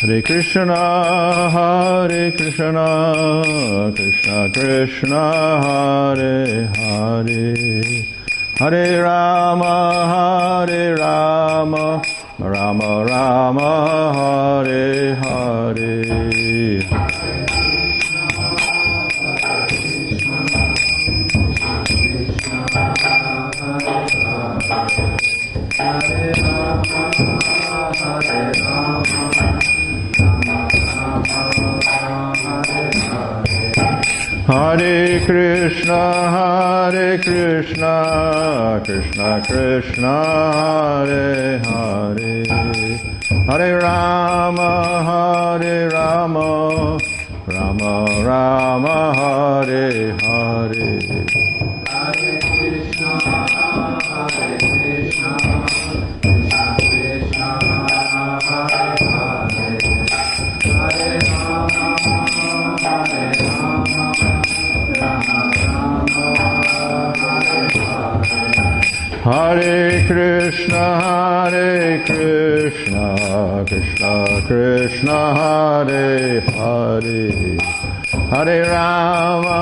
Hare Krishna, Krishna Krishna, Hare Hare, Hare Rama, Rama Rama, Hare Hare. Hare Krishna, Krishna Krishna, Hare Hare, Hare Rama, Rama Rama, Hare Hare. Hare Krishna, Krishna Krishna, Hare Hare, Hare Rama, Hare Krishna, Krishna Krishna, Hare Hare, Hare Rama,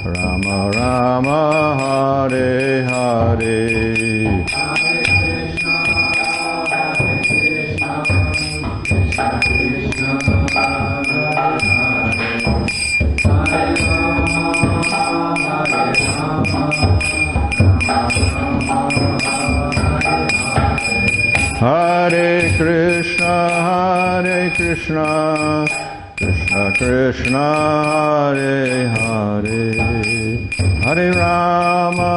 Rama Rama, Hare Hare. Hare Krishna, Krishna Krishna, Hare Krishna, Krishna Krishna, Hare Hare, Hare Rama,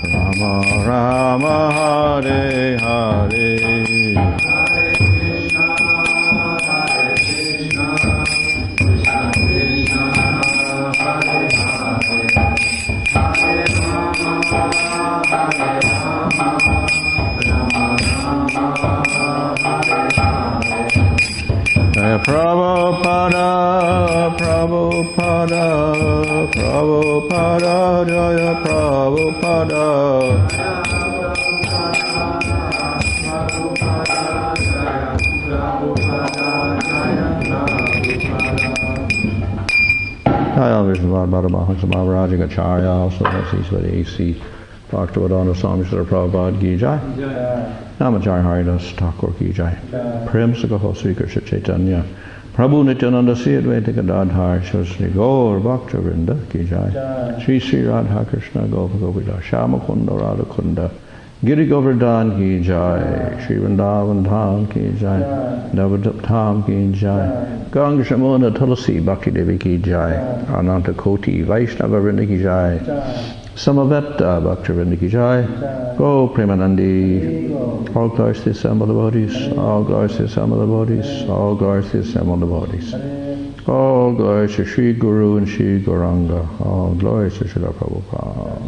Rama Rama, Hare Hare. Hare Krishna, Krishna Krishna, Hare Hare, Hare Rama, Prabhupada, Prabhupada, Prabhupada, Jaya Prabhupada. Jaya Vishnu Bhagavatam Maharaj Acharya, also that's with AC Bhakti Swami Srila Prabhupada Ki Jai. Namacharya Haridas Thakur Ki Jai. Prem Sakaho Sri Krishna Chaitanya Prabhu Nityananda Sri Advaita Gadadhar Shri Gaur Bhakta Vrinda Ki Jai. Sri Sri Radha Krishna Gopa Gopika Shama Kunda Radha Kunda Giri Govardhana Ki Jai. Sri Vrindavan Dham Ki Jai. Navadip Dham Ki Jai. Ganga Shamona Tulasi Bhakti Devi Ki Jai. Ananta Koti Vaishnava Vrinda Ki Jai. Samaveta Bhaktivinoda Ki Jai. Go Premanandi. All glories to the assembled devotees. All glories to the assembled devotees. All glories to the assembled devotees. All glories to Sri Guru and Sri Gauranga. All glories to Srila Prabhupada.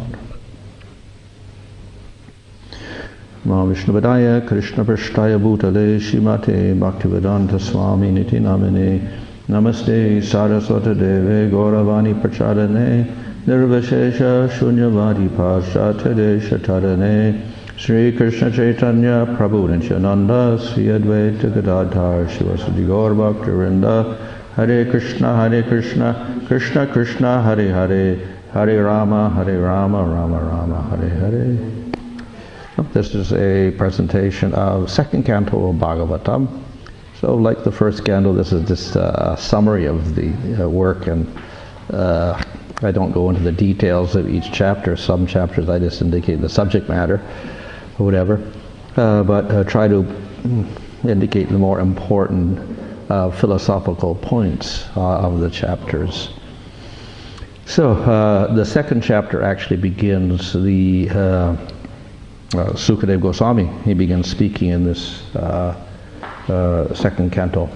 Mahavishnupadaya Krishna Prashtaya Bhutale Shrimate Bhaktivedanta Swami Niti Namine Namaste Saraswata Deve Gauravani Prachadane Nirvashesha Shunyavadi Pashatade Shatarane Sri Krishna Chaitanya Prabhu Nityananda Sri Advaita Gadadhar Shivasadi Gaur Bhaktivinoda Hare Krishna, Krishna Krishna, Hare Hare, Hare Rama, Rama Rama, Hare Hare. This is a presentation of second canto of Bhagavatam. So like the first canto, this is just a summary of the work, and I don't go into the details of each chapter. Some chapters I just indicate the subject matter, or whatever, but try to indicate the more important philosophical points of the chapters. So the second chapter actually begins the Sukadeva Goswami. He begins speaking in this second canto.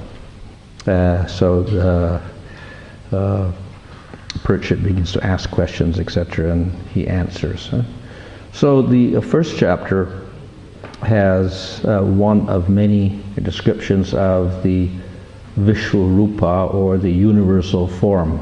Parikshit begins to ask questions, etc., and he answers. So the first chapter has one of many descriptions of the Vishwarupa, or the universal form.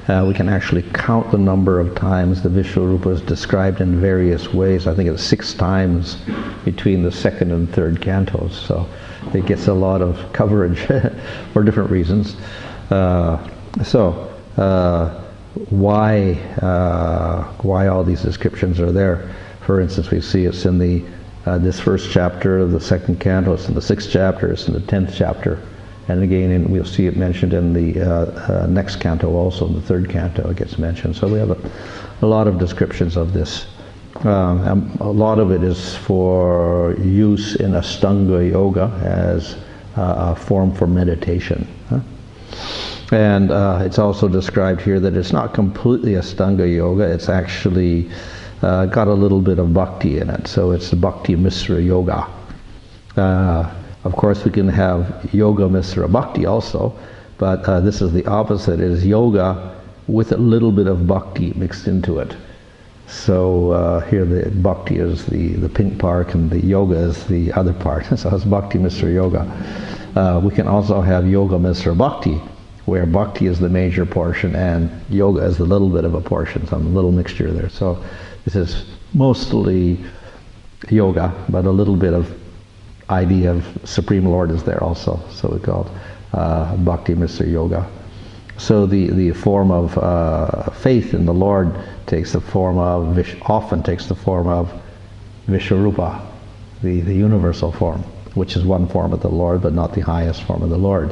We can actually count the number of times the Vishwarupa is described in various ways. I think it's 6 times between the 2nd and 3rd cantos. So it gets a lot of coverage for different reasons. Why all these descriptions are there? For instance, we see it's in this 1st chapter of the 2nd canto, it's in the 6th chapter, it's in the 10th chapter. And again, we'll see it mentioned in the next canto also, in the 3rd canto it gets mentioned. So we have a lot of descriptions of this. A lot of it is for use in Ashtanga Yoga as a form for meditation. And it's also described here that it's not completely Ashtanga Yoga, it's actually got a little bit of Bhakti in it. So it's the Bhakti Misra Yoga. Of course, we can have Yoga Misra Bhakti also, but this is the opposite. It is yoga with a little bit of Bhakti mixed into it. So here the Bhakti is the pink part and the yoga is the other part. So it's Bhakti Misra Yoga. We can also have Yoga Misra Bhakti, where Bhakti is the major portion and yoga is the little bit of a portion, some little mixture there. So this is mostly yoga, but a little bit of idea of Supreme Lord is there also, so we call it Bhakti Misra Yoga. So the form of faith in the Lord takes the form of, often takes the form of Vishwarupa, the universal form, which is one form of the Lord, but not the highest form of the Lord.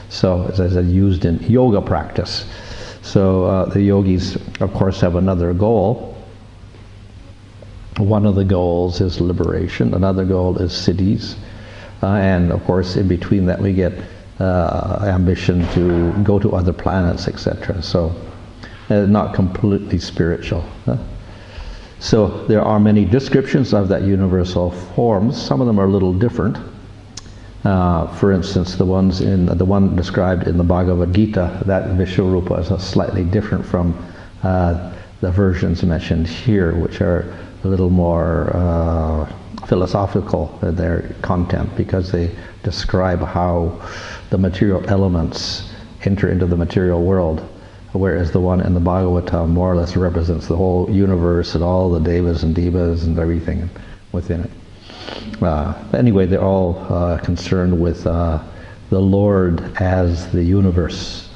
So, as I said, used in yoga practice. So the yogis, of course, have another goal. One of the goals is liberation, another goal is siddhis, and of course in between that we get ambition to go to other planets, etc. So not completely spiritual. So there are many descriptions of that universal forms. Some of them are a little different. For instance, the one described in the Bhagavad Gita, that Vishwarupa is slightly different from the versions mentioned here, which are a little more philosophical in their content, because they describe how the material elements enter into the material world, whereas the one in the Bhagavatam more or less represents the whole universe and all the devas and divas and everything within it. Anyway, they're all concerned with the Lord as the universe.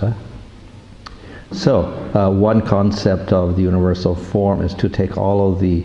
So one concept of the universal form is to take all of the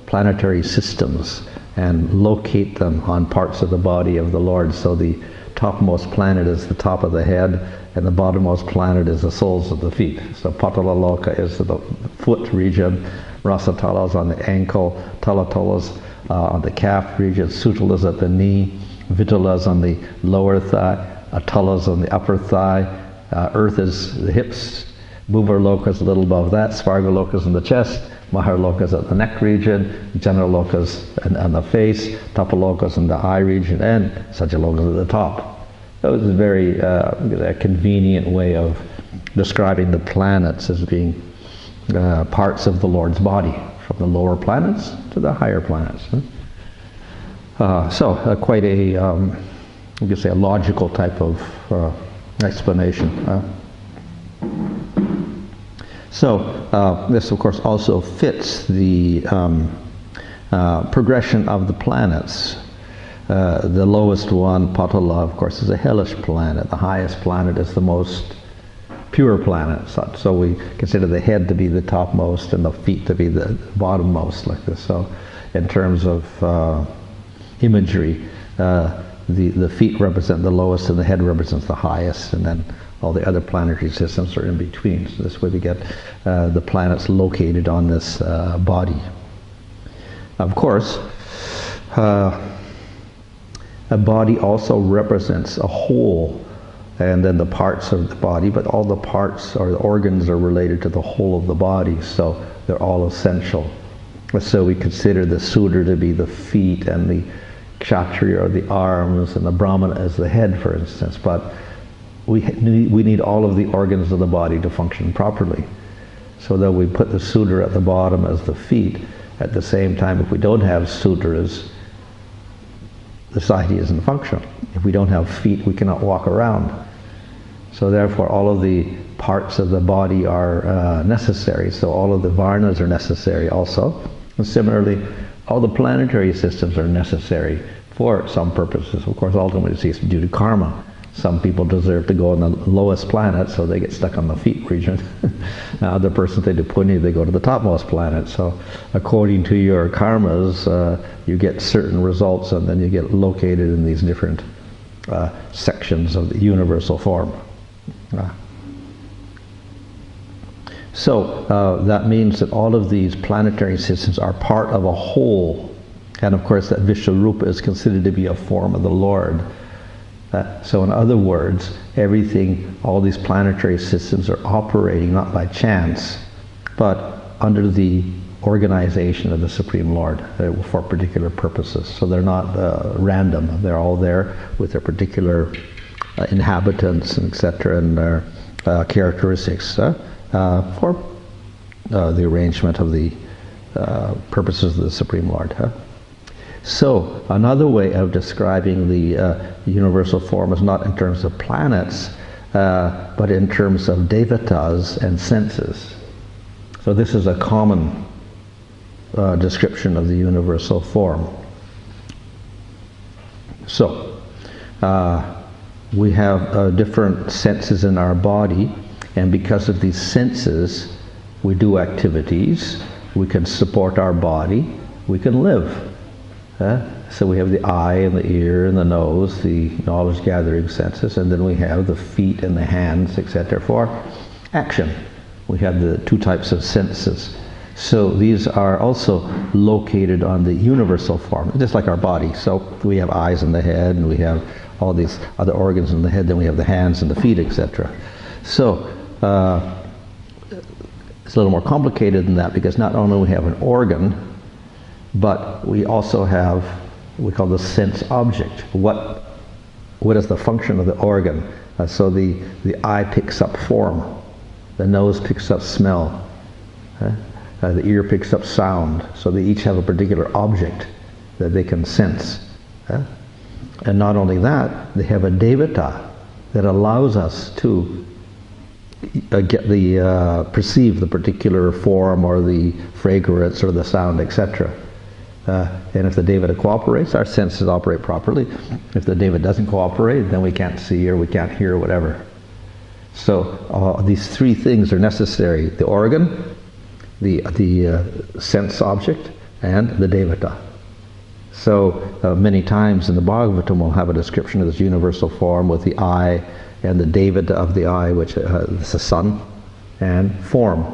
planetary systems and locate them on parts of the body of the Lord. So the topmost planet is the top of the head, and the bottommost planet is the soles of the feet. So Patalaloka is the foot region, Rasatala is on the ankle, Talatala is on the calf region, Sutala is at the knee, Vitala is on the lower thigh, Atala is on the upper thigh, Earth is the hips, Bhuvarloka is a little above that, Svargaloka is in the chest, Maharloka is at the neck region, Janarloka is on the face, Tapaloka is in the eye region, and Satyaloka is at the top. So it's a very convenient way of describing the planets as being parts of the Lord's body, from the lower planets to the higher planets. So quite a, you could say, a logical type of explanation. So this, of course, also fits the progression of the planets. The lowest one, Patala, of course, is a hellish planet. The highest planet is the most pure planet. So we consider the head to be the topmost and the feet to be the bottommost, like this. So in terms of imagery, the feet represent the lowest and the head represents the highest, and then all the other planetary systems are in between. So this way we get the planets located on this body. Of course, a body also represents a whole, and then the parts of the body, but all the parts or the organs are related to the whole of the body, so they're all essential. So we consider the Sudra to be the feet, and the Kshatriya are the arms, and the Brahmana as the head, for instance. But we need all of the organs of the body to function properly. So that we put the Sudra at the bottom as the feet. At the same time, if we don't have Sudras, the society isn't functional. If we don't have feet, we cannot walk around. So therefore, all of the parts of the body are necessary. So all of the varnas are necessary also. And similarly, all the planetary systems are necessary for some purposes. Of course, ultimately it's due to karma. Some people deserve to go on the lowest planet, so they get stuck on the feet region. Other persons, they do punya, they go to the topmost planet. So according to your karmas, you get certain results, and then you get located in these different sections of the universal form. So that means that all of these planetary systems are part of a whole. And of course that Vishwarupa is considered to be a form of the Lord. So in other words, everything, all these planetary systems are operating not by chance, but under the organization of the Supreme Lord for particular purposes. So they're not random. They're all there with their particular inhabitants, etc., and their characteristics for the arrangement of the purposes of the Supreme Lord. So another way of describing the universal form is not in terms of planets, but in terms of devatas and senses. So this is a common description of the universal form. So we have different senses in our body, and because of these senses we do activities, we can support our body, we can live. So we have the eye and the ear and the nose, the knowledge gathering senses, and then we have the feet and the hands, etc., for action. We have the two types of senses. So these are also located on the universal form, just like our body. So we have eyes in the head, and we have all these other organs in the head, then we have the hands and the feet, etc. So it's a little more complicated than that, because not only we have an organ, but we also have what we call the sense object. What is the function of the organ? So the eye picks up form, the nose picks up smell, the ear picks up sound. So they each have a particular object that they can sense. And not only that, they have a devata that allows us to perceive the particular form or the fragrance or the sound, etc. And if the devata cooperates, our senses operate properly. If the devata doesn't cooperate, then we can't see or we can't hear or whatever. So these three things are necessary: the organ, the sense object, and the devata. So many times in the Bhagavatam we'll have a description of this universal form with the eye and the devata of the eye, which is the sun, and form.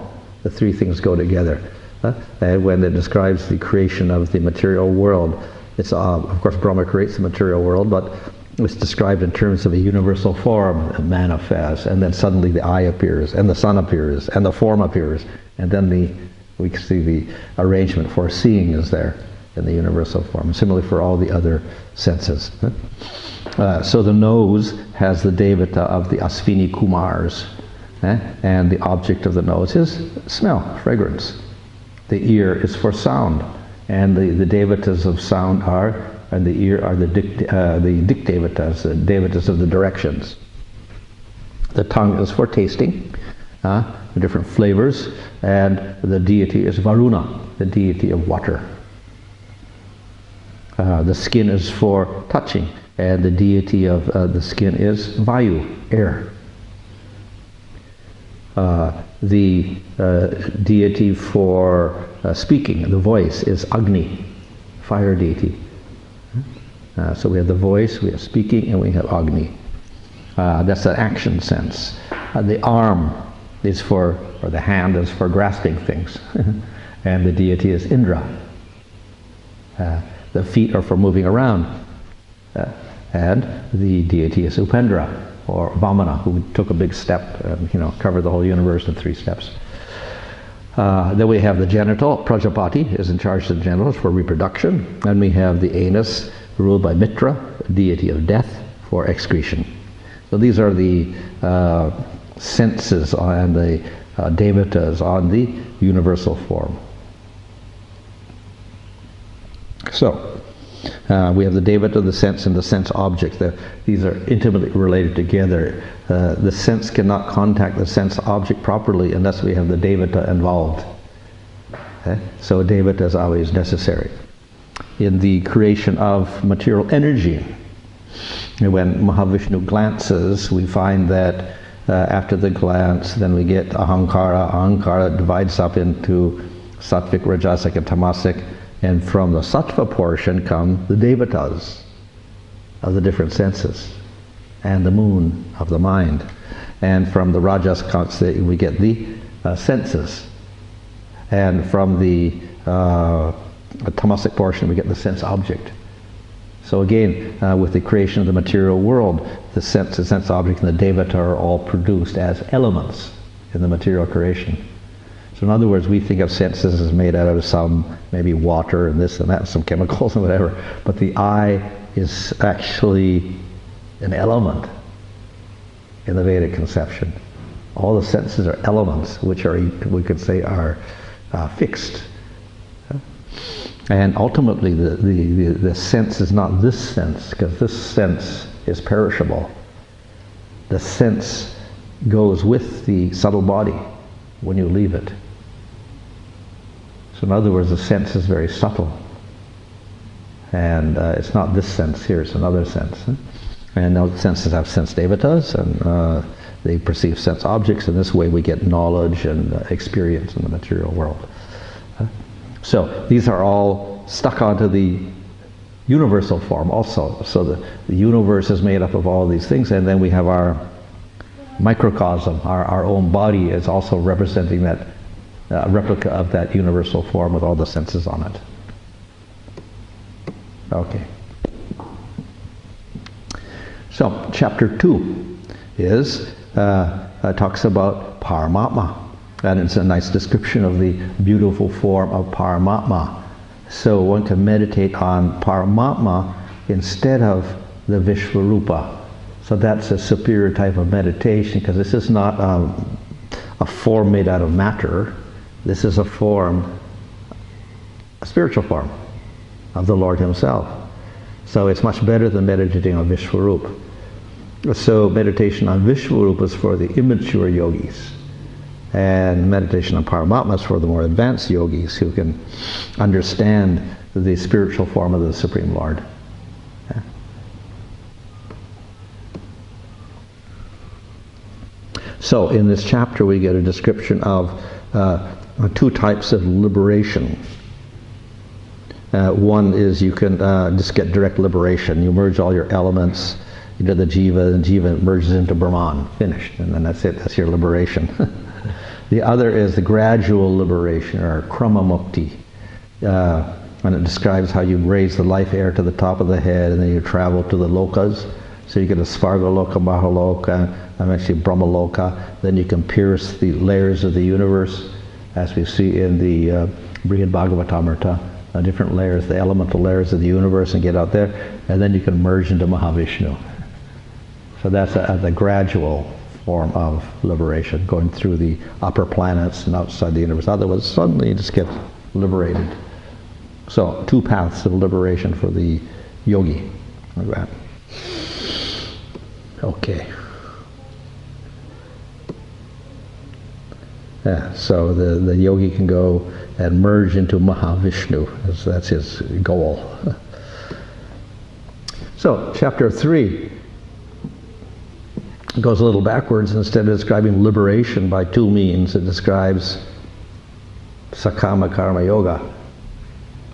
The three things go together. And when it describes the creation of the material world, it's of course Brahma creates the material world, but it's described in terms of a universal form, manifests, and then suddenly the eye appears, and the sun appears, and the form appears, and then we see the arrangement for seeing is there in the universal form. And similarly for all the other senses. So the nose has the devata of the Asvini Kumars, and the object of the nose is smell, fragrance. The ear is for sound, and the devatas of sound and the ear are the dikdevatas, the devatas of the directions. The tongue is for tasting, the different flavors, and the deity is Varuna, the deity of water. The skin is for touching, and the deity of the skin is Vayu, air. The deity for speaking, the voice, is Agni, fire deity. So we have the voice, we have speaking, and we have Agni. That's an action sense. The arm is or the hand is for grasping things. And the deity is Indra. The feet are for moving around. And the deity is Upendra, or Vamana, who took a big step and covered the whole universe in 3 steps. Then we have the genital. Prajapati is in charge of the genitals for reproduction. And we have the anus, ruled by Mitra, deity of death, for excretion. So these are the senses and the devatas on the universal form. So We have the devata, the sense, and the sense object. These are intimately related together. The sense cannot contact the sense object properly unless we have the devata involved. So a devata is always necessary. In the creation of material energy, when Mahavishnu glances, we find that after the glance, then we get ahankara. Ahankara divides up into sattvic, rajasic, and tamasic, and from the sattva portion come the devatas of the different senses, and the moon of the mind. And from the rajas we get the senses. And from the tamasic portion we get the sense object. So again, with the creation of the material world, the sense object, and the devata are all produced as elements in the material creation. So in other words, we think of senses as made out of some, maybe water and this and that, some chemicals and whatever, but the eye is actually an element in the Vedic conception. All the senses are elements, which are, we could say, are fixed. And ultimately the sense is not this sense, because this sense is perishable. The sense goes with the subtle body when you leave it. So in other words, the sense is very subtle. And it's not this sense here, it's another sense. And now senses have sense devatas, and they perceive sense objects. In this way we get knowledge and experience in the material world. So these are all stuck onto the universal form also. So the universe is made up of all these things, and then we have our microcosm, our own body is also representing that replica of that universal form with all the senses on it. Okay. So chapter 2 is talks about Paramatma, and it's a nice description of the beautiful form of Paramatma. So one can meditate on Paramatma instead of the Vishvarupa. So that's a superior type of meditation, because this is not a form made out of matter. This is a form, a spiritual form of the Lord Himself. So it's much better than meditating on Vishvarupa. So meditation on Vishvarupa is for the immature yogis, and meditation on Paramatma is for the more advanced yogis who can understand the spiritual form of the Supreme Lord. Yeah. So in this chapter we get a description of two types of liberation. One is you can just get direct liberation. You merge all your elements into the jiva, and jiva merges into Brahman, finished, and then that's it, that's your liberation. The other is the gradual liberation, or krama mukti, and it describes how you raise the life air to the top of the head, and then you travel to the lokas. So you get a Svargaloka, Mahaloka, and actually Brahmaloka. Then you can pierce the layers of the universe, as we see in the Brihad Bhagavatam, different layers, the elemental layers of the universe, and get out there, and then you can merge into Mahavishnu. So that's the gradual form of liberation, going through the upper planets and outside the universe. Otherwise, suddenly you just get liberated. So, two paths of liberation for the yogi. Like that. Okay. Yeah, so the yogi can go and merge into Mahavishnu. That's his goal. So, chapter 3 goes a little backwards. Instead of describing liberation by two means, it describes Sakama Karma Yoga,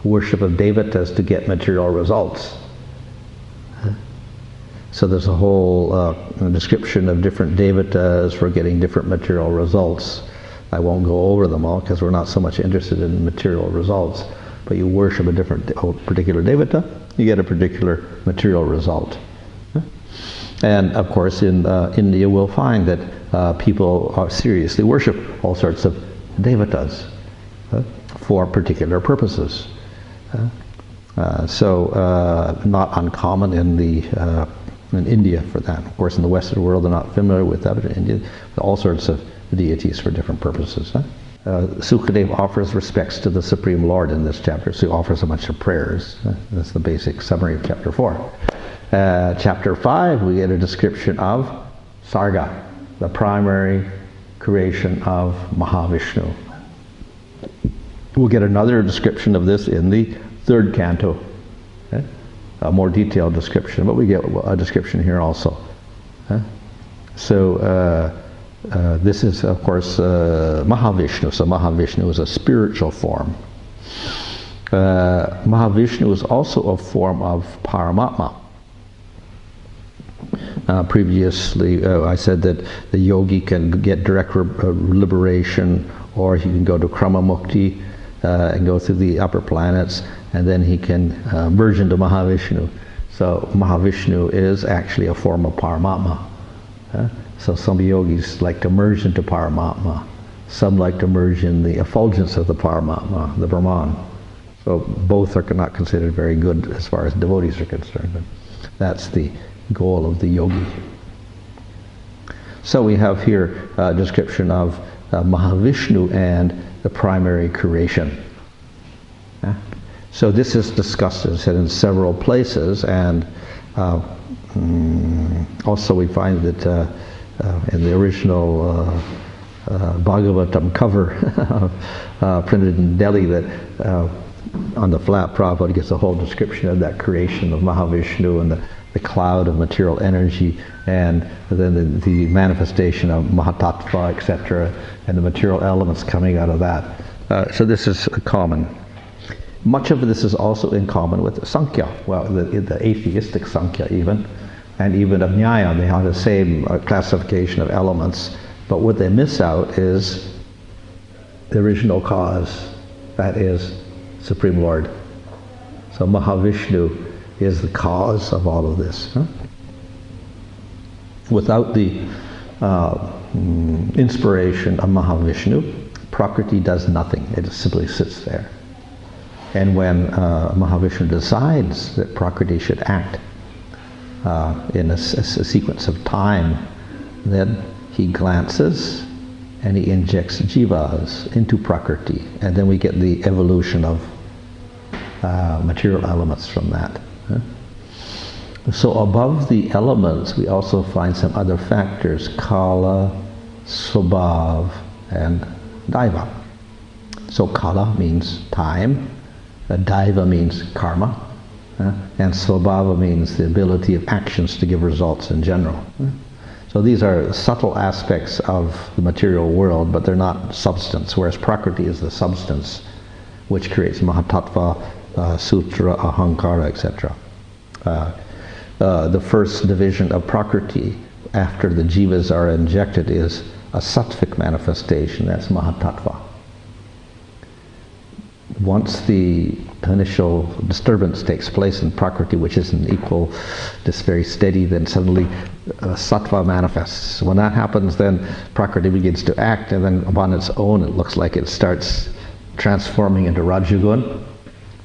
worship of devatas to get material results. So there's a whole description of different devatas for getting different material results. I won't go over them all because we're not so much interested in material results. But you worship a particular devata, you get a particular material result. And of course in India we'll find that people seriously worship all sorts of devatas for particular purposes. So not uncommon in India for that. Of course in the Western world they're not familiar with that, but in India all sorts of deities for different purposes. Sukadeva offers respects to the Supreme Lord in this chapter, so he offers a bunch of prayers. That's the basic summary of chapter 4. Chapter 5, we get a description of Sarga, the primary creation of Mahavishnu. We'll get another description of this in the 3rd canto, a more detailed description, but we get a description here also. So this is, of course, Mahavishnu. So Mahavishnu is a spiritual form. Mahavishnu is also a form of Paramatma. Previously, I said that the yogi can get direct liberation, or he can go to Krama Mukti and go through the upper planets, and then he can merge into Mahavishnu. So Mahavishnu is actually a form of Paramatma. So some yogis like to merge into Paramatma. Some like to merge in the effulgence of the Paramatma, the Brahman. So both are not considered very good as far as devotees are concerned. But that's the goal of the yogi. So we have here a description of Mahavishnu and the primary creation. So this is discussed, as I said, in several places, and also we find that in the original Bhagavatam cover printed in Delhi, that on the flap Prabhupada gives a whole description of that creation of Mahavishnu and the cloud of material energy, and then the manifestation of Mahatattva, etc., and the material elements coming out of that. So this is common. Much of this is also in common with Sankhya, well, the atheistic Sankhya even, and even of Nyaya. They have the same classification of elements, but what they miss out is the original cause, that is Supreme Lord. So Mahavishnu is the cause of all of this. Without the inspiration of Mahavishnu, Prakriti does nothing. It just simply sits there. And when Mahavishnu decides that Prakriti should act in a sequence of time, then he glances and he injects jivas into Prakriti, and then we get the evolution of material elements from that. So above the elements, we also find some other factors: Kala, Swabhav, and Daiva. So Kala means time, Daiva means karma, and Swabhava means the ability of actions to give results in general. So these are subtle aspects of the material world, but they're not substance, whereas Prakriti is the substance which creates Mahatattva, Sutra, Ahankara, etc. The first division of Prakriti after the jivas are injected is a sattvic manifestation, that's Mahatattva. Once the initial disturbance takes place in Prakriti, which isn't equal, just very steady, then suddenly Sattva manifests. When that happens, then Prakriti begins to act, and then upon its own it looks like it starts transforming into Rajagun.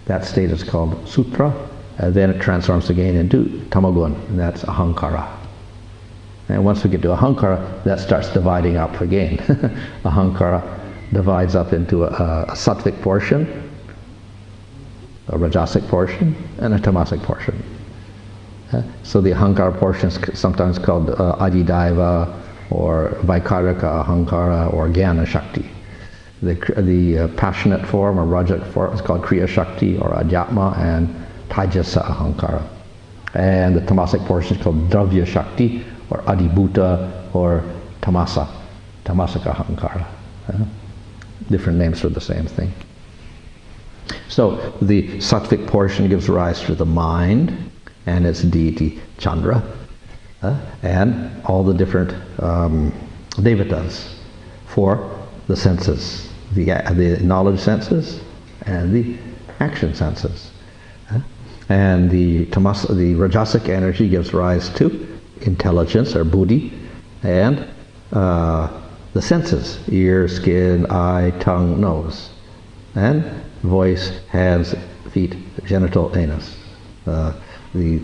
That state is called Sutra, and then it transforms again into Tamagun, and that's Ahankara. And once we get to Ahankara, that starts dividing up again. Ahankara divides up into a sattvic portion, a rajasic portion, and a tamasic portion. So the Ahankara portion is sometimes called Adidaiva, or Vaikarika Ahankara, or Jnana Shakti. The passionate form, or Rajak form, is called Kriya Shakti, or Adhyatma, and Taijasa Ahankara. And the tamasic portion is called Dravya Shakti, or Adibhuta, or Tamasa, Tamasika Ahankara. Different names for the same thing. So the sattvic portion gives rise to the mind and its deity Chandra, and all the different devatas for the senses, the knowledge senses and the action senses. And the rajasic energy gives rise to intelligence, or buddhi, and the senses: ear, skin, eye, tongue, nose, and voice, hands, feet, genital, anus. The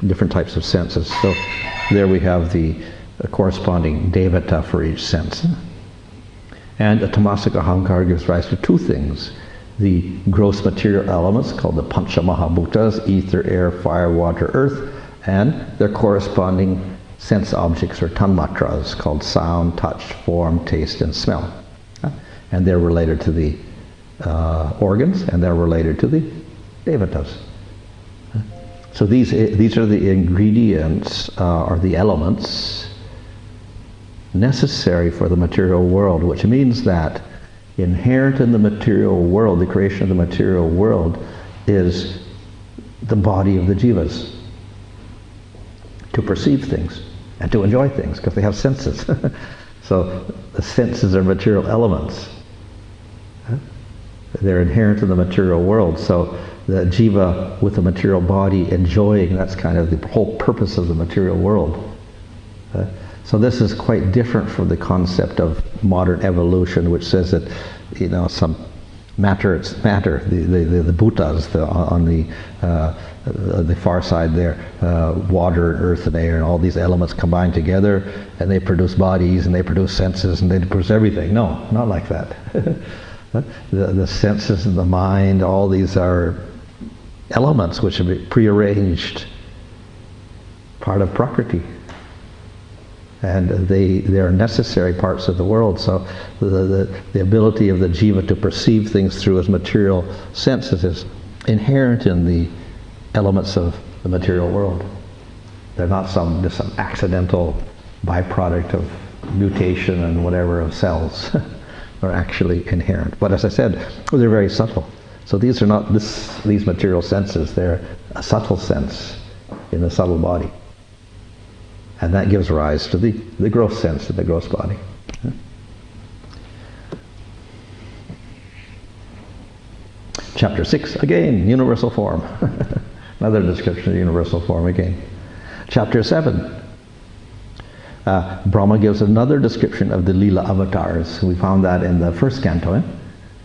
different types of senses. So there we have the corresponding devata for each sense. And the tamasika ahankara gives rise to two things. The gross material elements called the pancha mahabhutas, ether, air, fire, water, earth, and their corresponding sense objects or tanmatras called sound, touch, form, taste, and smell. And they're related to the organs, and they're related to the devatas. So these are the ingredients or the elements necessary for the material world, which means that inherent in the material world, the creation of the material world, is the body of the jivas to perceive things and to enjoy things because they have senses. So the senses are material elements. They're inherent in the material world. So the jiva with the material body enjoying, that's kind of the whole purpose of the material world. So this is quite different from the concept of modern evolution, which says that, you know, some matter, it's matter. The bhutas on the far side there, water and earth and air and all these elements combine together, and they produce bodies and they produce senses and they produce everything. No, not like that. The senses and the mind, all these are elements which are prearranged, part of Prakriti. And they are necessary parts of the world. So the ability of the jiva to perceive things through his material senses is inherent in the elements of the material world. They're not just some accidental byproduct of mutation and whatever of cells. They're actually inherent. But as I said, they're very subtle. So these are not these material senses. They're a subtle sense in the subtle body. And that gives rise to the gross sense in the gross body. Chapter 6, again, universal form. Another description of universal form again. Chapter 7, Brahma gives another description of the Leela avatars. We found that in the first canto.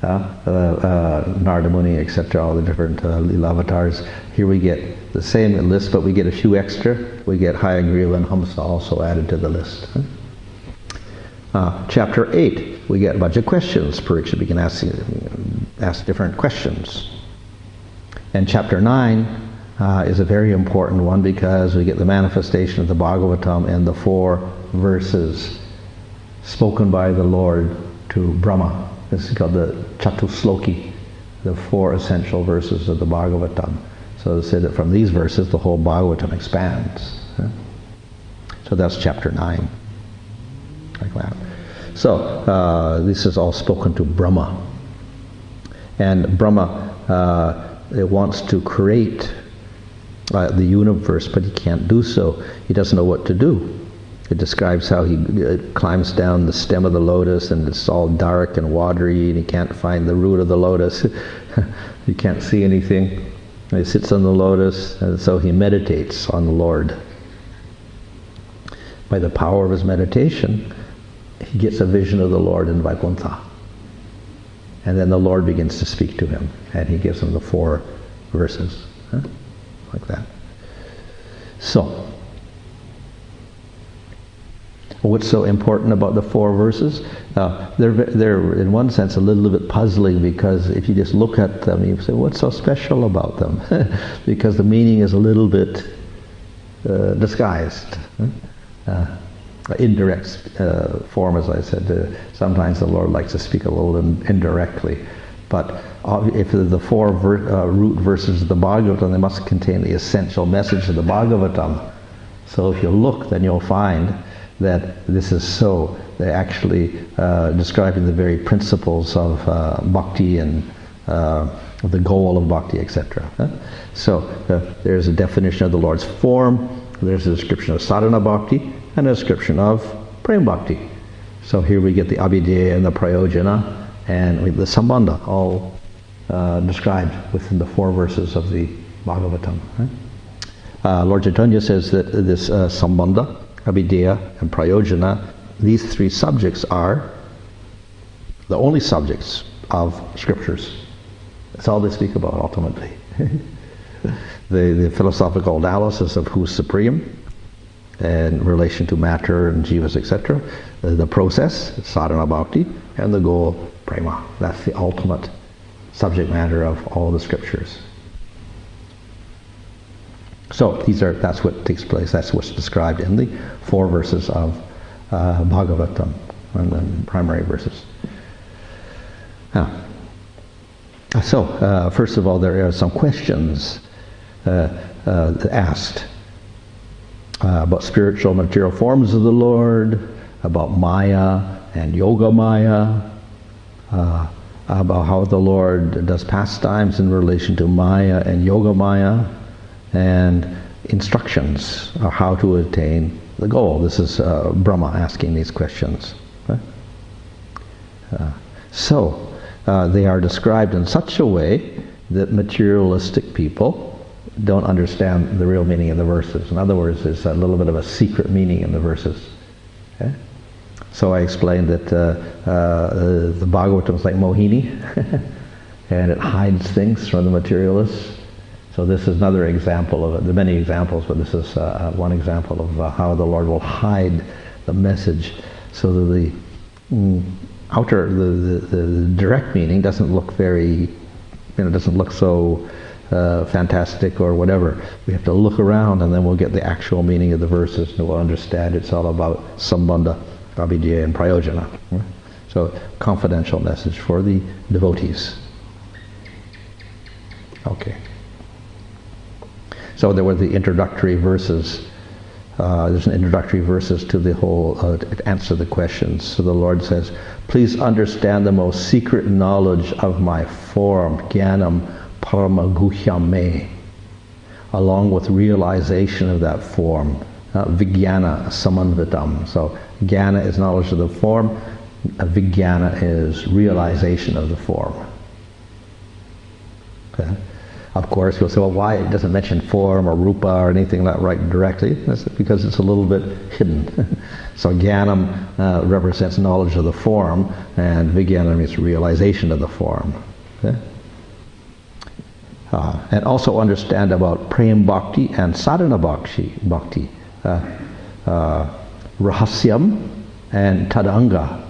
Narada Muni, etc., all the different Leela avatars. Here we get the same list, but we get a few extra. We get Hayagriva and Hamsa also added to the list. Chapter 8, we get a bunch of questions. Parikshit, we can ask different questions. And chapter 9 is a very important one because we get the manifestation of the Bhagavatam and the 4 verses spoken by the Lord to Brahma. This is called the Chatusloki, the 4 essential verses of the Bhagavatam. So they say that from these verses the whole Bhagavatam expands. So that's chapter 9. Like that. So this is all spoken to Brahma. And Brahma it wants to create the universe, but he can't do so. He doesn't know what to do. It describes how he climbs down the stem of the lotus and it's all dark and watery and he can't find the root of the lotus. He can't see anything. And he sits on the lotus and so he meditates on the Lord. By the power of his meditation, he gets a vision of the Lord in Vaikuntha. And then the Lord begins to speak to him and he gives him the 4 verses. Like that. So, what's so important about the 4 verses? They're in one sense a little bit puzzling because if you just look at them, you say, what's so special about them? Because the meaning is a little bit disguised. Indirect form, as I said. Sometimes the Lord likes to speak a little indirectly. But if the 4 root verses of the Bhagavatam, they must contain the essential message of the Bhagavatam. So if you look, then you'll find that this is so. They're actually describing the very principles of bhakti and the goal of bhakti, etc. So there's a definition of the Lord's form, there's a description of sadhana bhakti, and a description of prem bhakti. So here we get the abhideya and the prayojana, and the sambandha, all described within the 4 verses of the Bhagavatam. Lord Chaitanya says that this sambandha, abhideya, and prayojana, these 3 subjects are the only subjects of scriptures. That's all they speak about ultimately. The philosophical analysis of who's supreme in relation to matter and jivas, etc. The process, sadhana bhakti, and the goal, prema. That's the ultimate subject matter of all the scriptures. So that's what takes place, that's what's described in the 4 verses of Bhagavatam, and the primary verses. So, first of all, there are some questions asked about spiritual material forms of the Lord, about Maya and Yoga Maya, about how the Lord does pastimes in relation to Maya and Yoga Maya, and instructions on how to attain the goal. This is Brahma asking these questions. Right? So they are described in such a way that materialistic people don't understand the real meaning of the verses. In other words, there's a little bit of a secret meaning in the verses. Okay? So I explained that the Bhagavatam is like Mohini, and it hides things from the materialists. So this is another example of it. There are many examples, but this is one example of how the Lord will hide the message so that the direct meaning doesn't look very, doesn't look so fantastic or whatever. We have to look around, and then we'll get the actual meaning of the verses, and we'll understand it's all about Sambandha, Abhidya, and Prayojana. So, confidential message for the devotees. Okay. So there were the introductory verses. There's an introductory verses to the whole, to answer the questions. So the Lord says, please understand the most secret knowledge of my form, Jnanam Paramaguhyam me, along with realization of that form, Vijnana Samanvitam. So Jnana is knowledge of the form, Vijnana is realization of the form. Okay. Of course, you'll say, well, why it doesn't mention form or rupa or anything like right directly? That's because it's a little bit hidden. So Jnanam represents knowledge of the form, and Vijnana means realization of the form. Okay? And also understand about Prem Bhakti and Sadhana Bhakti, Rahasyam and Tadanga.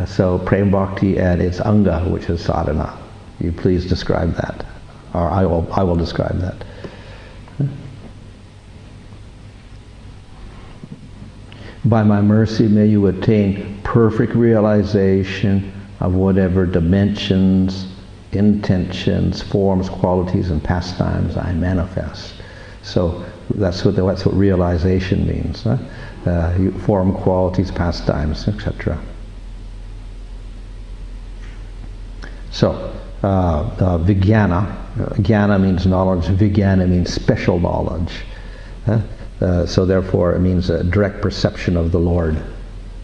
So Prem Bhakti and its Anga, which is sadhana. You please describe that, or I will describe that. By my mercy, may you attain perfect realization of whatever dimensions, intentions, forms, qualities, and pastimes I manifest. So that's what realization means. Huh? Form, qualities, pastimes, etc. So, Vijnana, Jnana means knowledge, Vijnana means special knowledge. So therefore it means a direct perception of the Lord,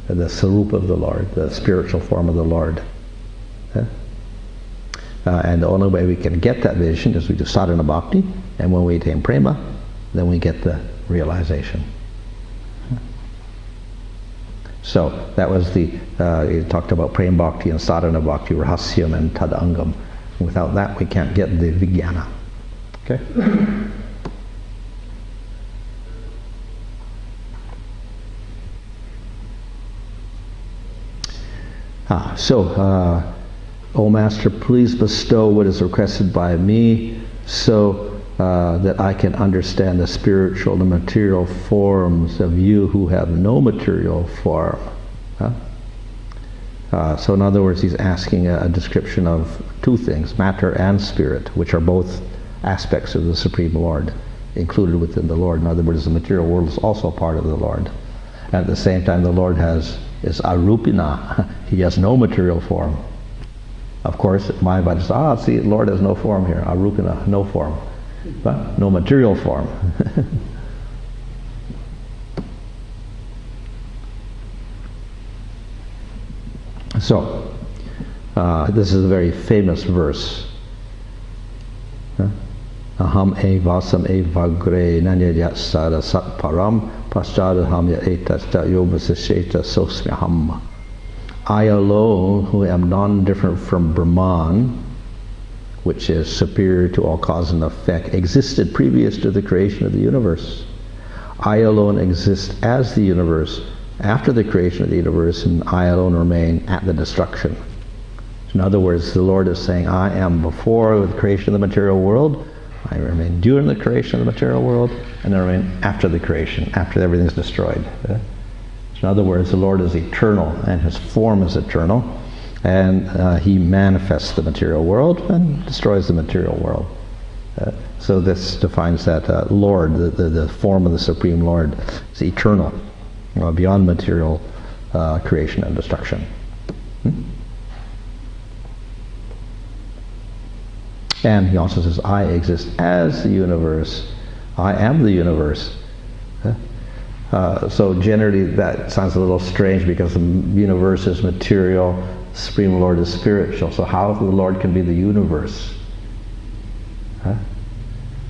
the Sarupa of the Lord, the spiritual form of the Lord. And the only way we can get that vision is we do sadhana bhakti, and when we attain prema, then we get the realization. So that was he talked about prema bhakti and sadhana bhakti, rahasyam and tadangam. Without that we can't get the vijnana. Okay? O Master, please bestow what is requested by me so that I can understand the spiritual and material forms of you who have no material form. So in other words, he's asking a description of two things, matter and spirit, which are both aspects of the Supreme Lord, included within the Lord. In other words, the material world is also part of the Lord. And at the same time, the Lord is arupina. He has no material form. Of course, Mayavada says, see, the Lord has no form here. Arupina, no form. But no material form. So, this is a very famous verse. Aham evasam evagre nanyayasara satparam paschadaham ya etasta yobasasheta sosmyaham. I alone, who am non-different from Brahman, which is superior to all cause and effect, existed previous to the creation of the universe. I alone exist as the universe, after the creation of the universe, and I alone remain at the destruction. In other words, the Lord is saying, I am before the creation of the material world, I remain during the creation of the material world, and I remain after the creation, after everything is destroyed. In other words, the Lord is eternal, and his form is eternal, and he manifests the material world and destroys the material world. So this defines that Lord, the form of the Supreme Lord, is eternal, beyond material creation and destruction. And he also says, I exist as the universe. I am the universe. So generally that sounds a little strange because the universe is material, the Supreme Lord is spiritual. So how the Lord can be the universe?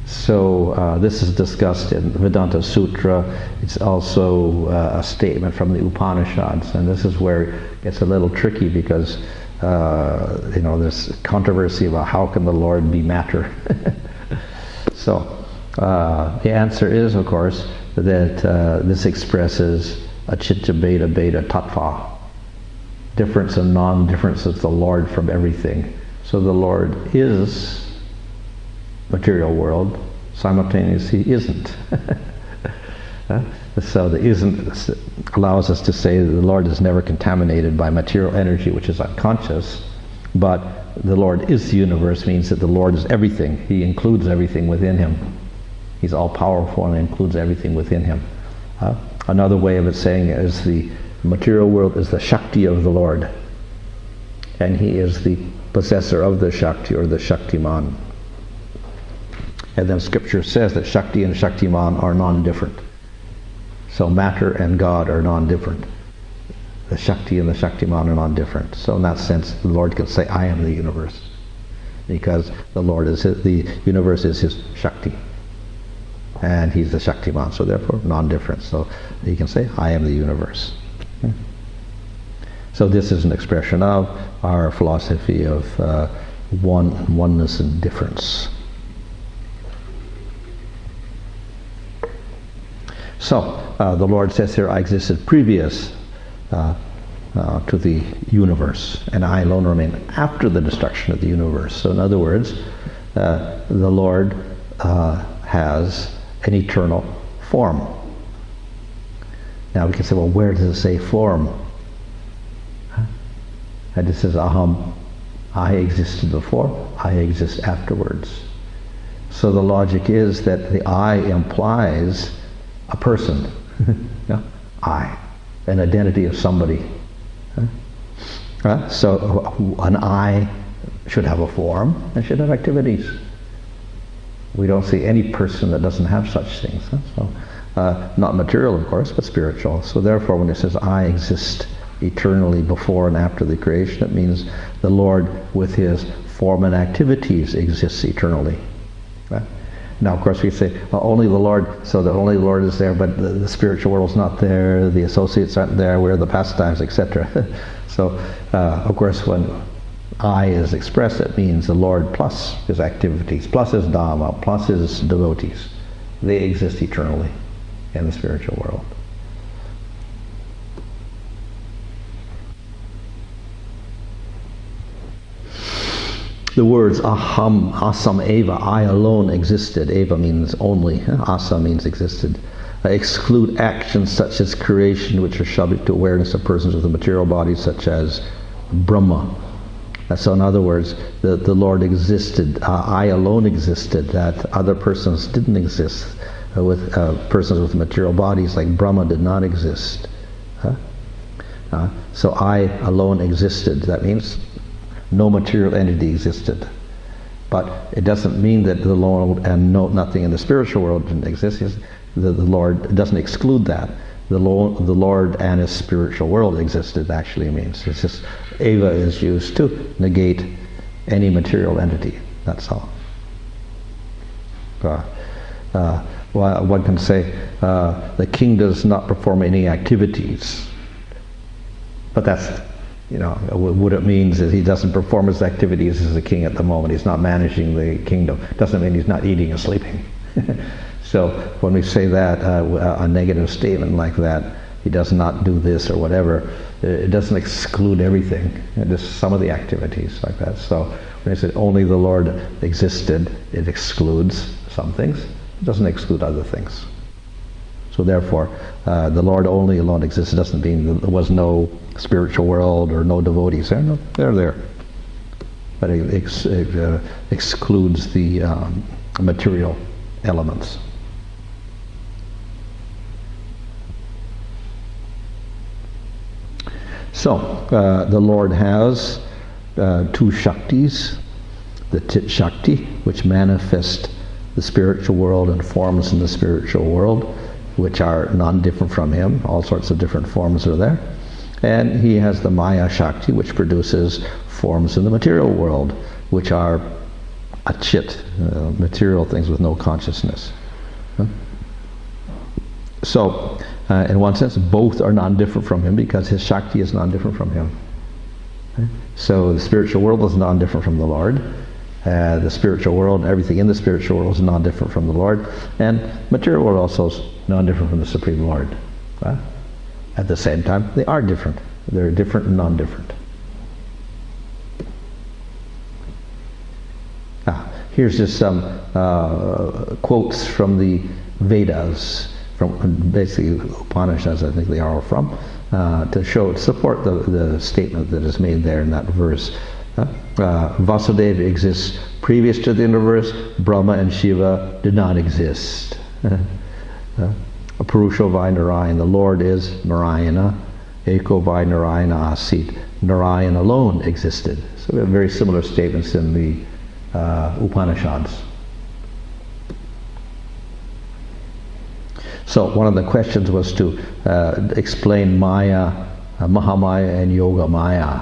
So this is discussed in the Vedanta Sutra. It's also a statement from the Upanishads, and this is where it gets a little tricky because there's controversy about how can the Lord be matter. So the answer is, of course, that this expresses a chitta beta beta tattva, difference and non-difference of the Lord from everything. So the Lord is material world, simultaneously he isn't. So the isn't allows us to say that the Lord is never contaminated by material energy, which is unconscious, but the Lord is the universe means that the Lord is everything. He includes everything within him. He's all-powerful and includes everything within him. Another way of it saying it is the material world is the Shakti of the Lord, and he is the possessor of the Shakti, or the Shaktiman. And then Scripture says that Shakti and Shaktiman are non-different. So matter and God are non-different. The Shakti and the Shaktiman are non-different. So in that sense, the Lord can say, I am the universe, because the Lord is the universe is his Shakti, and he's the Shaktiman. So therefore, non-different. So he can say, I am the universe. Okay. So this is an expression of our philosophy of oneness and difference. So, the Lord says here, I existed previous to the universe, and I alone remain after the destruction of the universe. So in other words, the Lord has an eternal form. Now we can say, well, where does it say form? And it says, aham, I existed before, I exist afterwards. So the logic is that the I implies a person, I, an identity of somebody. So an I should have a form and should have activities. We don't see any person that doesn't have such things. So, not material, of course, but spiritual. So therefore, when it says I exist eternally before and after the creation, it means the Lord with his form and activities exists eternally. Now, of course, we say, well, only the Lord, so that only the Lord is there, but the spiritual world's not there, the associates aren't there, where are the pastimes, etc. So, of course, when I is expressed, it means the Lord plus his activities, plus his Dhamma, plus his devotees. They exist eternally in the spiritual world. The words aham, asam eva, I alone existed. Eva means only. Asa means existed. Exclude actions such as creation, which are subject to awareness of persons with a material body, such as Brahma. So in other words, the Lord existed. I alone existed. That other persons didn't exist. With persons with material bodies like Brahma did not exist. So I alone existed. That means no material entity existed. But it doesn't mean that the Lord and nothing in the spiritual world didn't exist. The Lord doesn't exclude that. The Lord and his spiritual world existed actually means. It's just Eva is used to negate any material entity. That's all. One can say the king does not perform any activities. But that's, what it means is he doesn't perform his activities as a king at the moment. He's not managing the kingdom. Doesn't mean he's not eating and sleeping. So when we say that, a negative statement like that, he does not do this or whatever, it doesn't exclude everything. Just some of the activities like that. So when I said only the Lord existed, it excludes some things. It doesn't exclude other things. So therefore, the Lord only alone exists. It doesn't mean that there was no spiritual world or no devotees there. No, they're there. But it excludes the material elements. So, the Lord has two Shaktis, the Tit Shakti, which manifest the spiritual world and forms in the spiritual world, which are non-different from him. All sorts of different forms are there. And he has the Maya Shakti, which produces forms in the material world, which are achit, material things with no consciousness. So, in one sense, both are non-different from him because his Shakti is non-different from him. So the spiritual world is non-different from the Lord. The spiritual world, everything in the spiritual world is non-different from the Lord. And material world also is non-different from the Supreme Lord. At the same time, they are different. They're different and non-different. Here's just some quotes from the Vedas, from basically Upanishads, I think they are all from, to support the statement that is made there in that verse. Vasudeva exists previous to the universe. Brahma and Shiva did not exist. Purusho vai Narayan, the Lord is Narayana. Eko vai Narayana asit, Narayan alone existed. So we have very similar statements in the Upanishads. So one of the questions was to explain Maya, Mahamaya and Yoga Maya.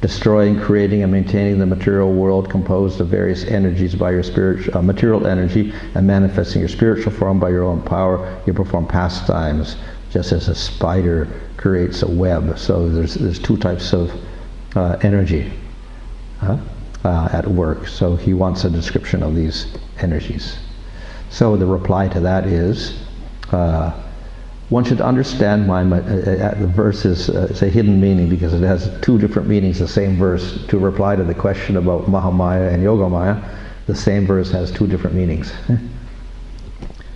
Destroying, creating, and maintaining the material world composed of various energies by your spiritual, material energy, and manifesting your spiritual form by your own power. You perform pastimes, just as a spider creates a web. So there's two types of energy at work. So he wants a description of these energies. So the reply to that is, one should understand the verse is it's a hidden meaning because it has two different meanings, the same verse. To reply to the question about Mahamaya and Yogamaya, the same verse has two different meanings.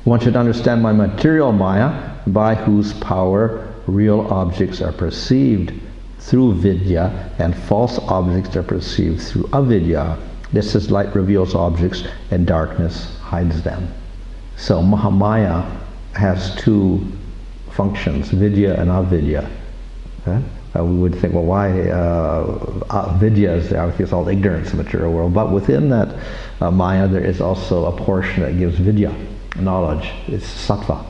One should understand my material Maya, by whose power real objects are perceived through vidya and false objects are perceived through avidya. Just as light reveals objects and darkness hides them. So Mahamaya has two functions, vidya and avidya. We would think, well, why vidya is obviously it's all ignorance in the material world, but within that Maya there is also a portion that gives vidya, knowledge. It's sattva.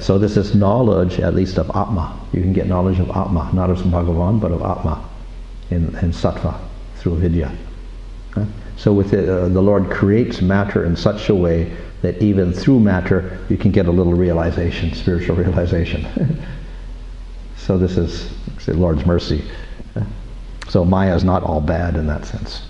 So this is knowledge, at least of Atma. You can get knowledge of Atma, not of Bhagavan, but of Atma in sattva through vidya. So with it, the Lord creates matter in such a way that even through matter you can get a little realization, spiritual realization. So this is the Lord's mercy. So Maya is not all bad in that sense.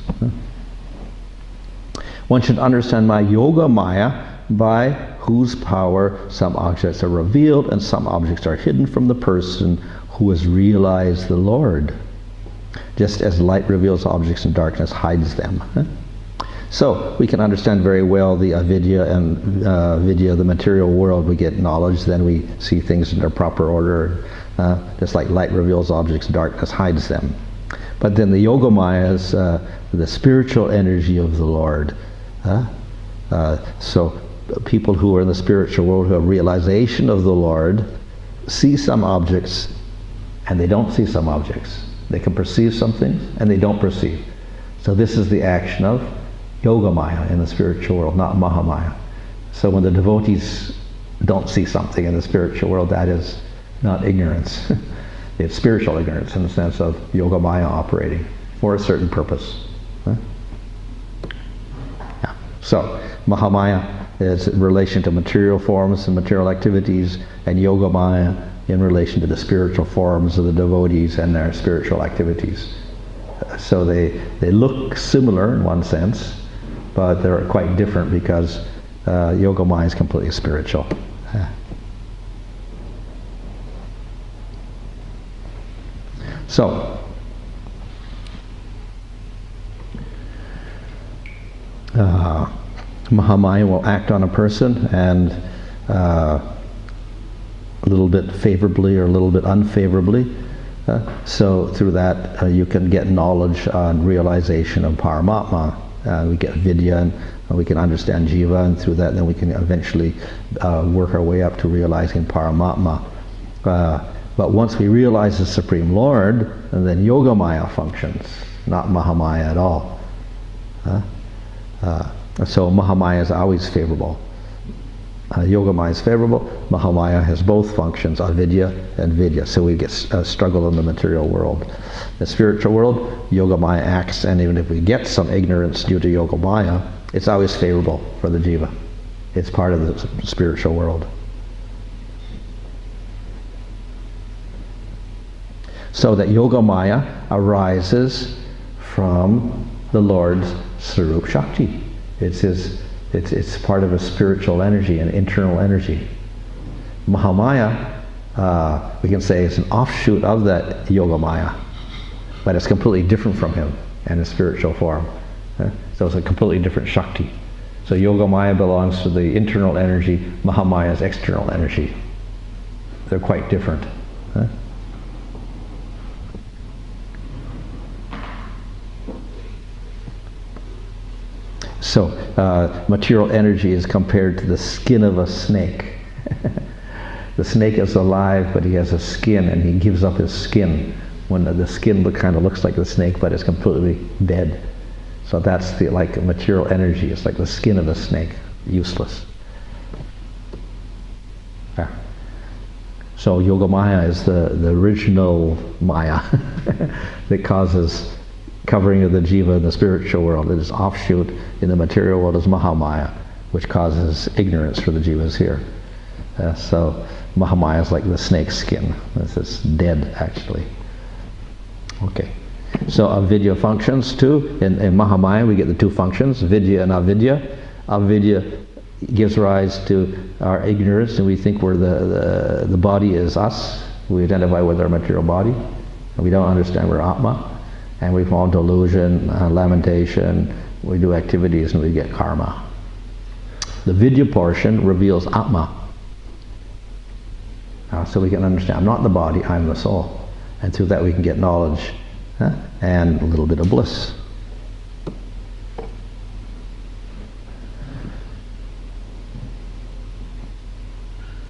One should understand my Yoga Maya, by whose power some objects are revealed and some objects are hidden from the person who has realized the Lord, just as light reveals objects and darkness hides them. So we can understand very well the avidya and vidya, the material world. We get knowledge, then we see things in their proper order, just like light reveals objects, darkness hides them. But then the Yoga Maya is the spiritual energy of the Lord. So people who are in the spiritual world who have realization of the Lord see some objects and they don't see some objects. They can perceive some things and they don't perceive. So this is the action of Yoga Maya in the spiritual world, not Mahamaya. So when the devotees don't see something in the spiritual world, that is not ignorance. It's spiritual ignorance in the sense of Yoga Maya operating for a certain purpose. So Mahamaya is in relation to material forms and material activities, and Yoga Maya in relation to the spiritual forms of the devotees and their spiritual activities. So they look similar in one sense, but they're quite different because Yoga Maya is completely spiritual. So, Mahamaya will act on a person, and a little bit favorably or a little bit unfavorably. So through that you can get knowledge and realization of Paramatma. We get vidya, and we can understand jiva, and through that then we can eventually work our way up to realizing Paramatma. But once we realize the Supreme Lord, and then Yogamaya functions, not Mahamaya at all. So Mahamaya is always favorable. Yogamaya is favorable. Mahamaya has both functions, avidya and vidya. So we get struggle in the material world. The spiritual world, Yogamaya acts, and even if we get some ignorance due to Yogamaya, it's always favorable for the jiva. It's part of the spiritual world. So that Yogamaya arises from the Lord's Sarup Shakti. It's part of a spiritual energy, an internal energy. Mahamaya, we can say, is an offshoot of that Yogamaya, but it's completely different from him in a spiritual form. So it's a completely different Shakti. So Yogamaya belongs to the internal energy, Mahamaya is external energy. They're quite different. So, material energy is compared to the skin of a snake. The snake is alive, but he has a skin, and he gives up his skin. When the skin kind of looks like the snake, but it's completely dead. So that's like material energy. It's like the skin of a snake, useless. Yeah. So Yogamaya is the original Maya that causes covering of the jiva in the spiritual world. It is offshoot in the material world is Mahamaya, which causes ignorance for the jivas here. So Mahamaya is like the snake skin. It's dead, actually. Okay. So avidya functions too. In Mahamaya we get the two functions, vidya and avidya. Avidya gives rise to our ignorance, and we think the body is us. We identify with our material body, and we don't understand we're Atma. And we fall into delusion, lamentation, we do activities, and we get karma. The vidya portion reveals Atma. So we can understand, I'm not the body, I'm the soul. And through that we can get knowledge and a little bit of bliss.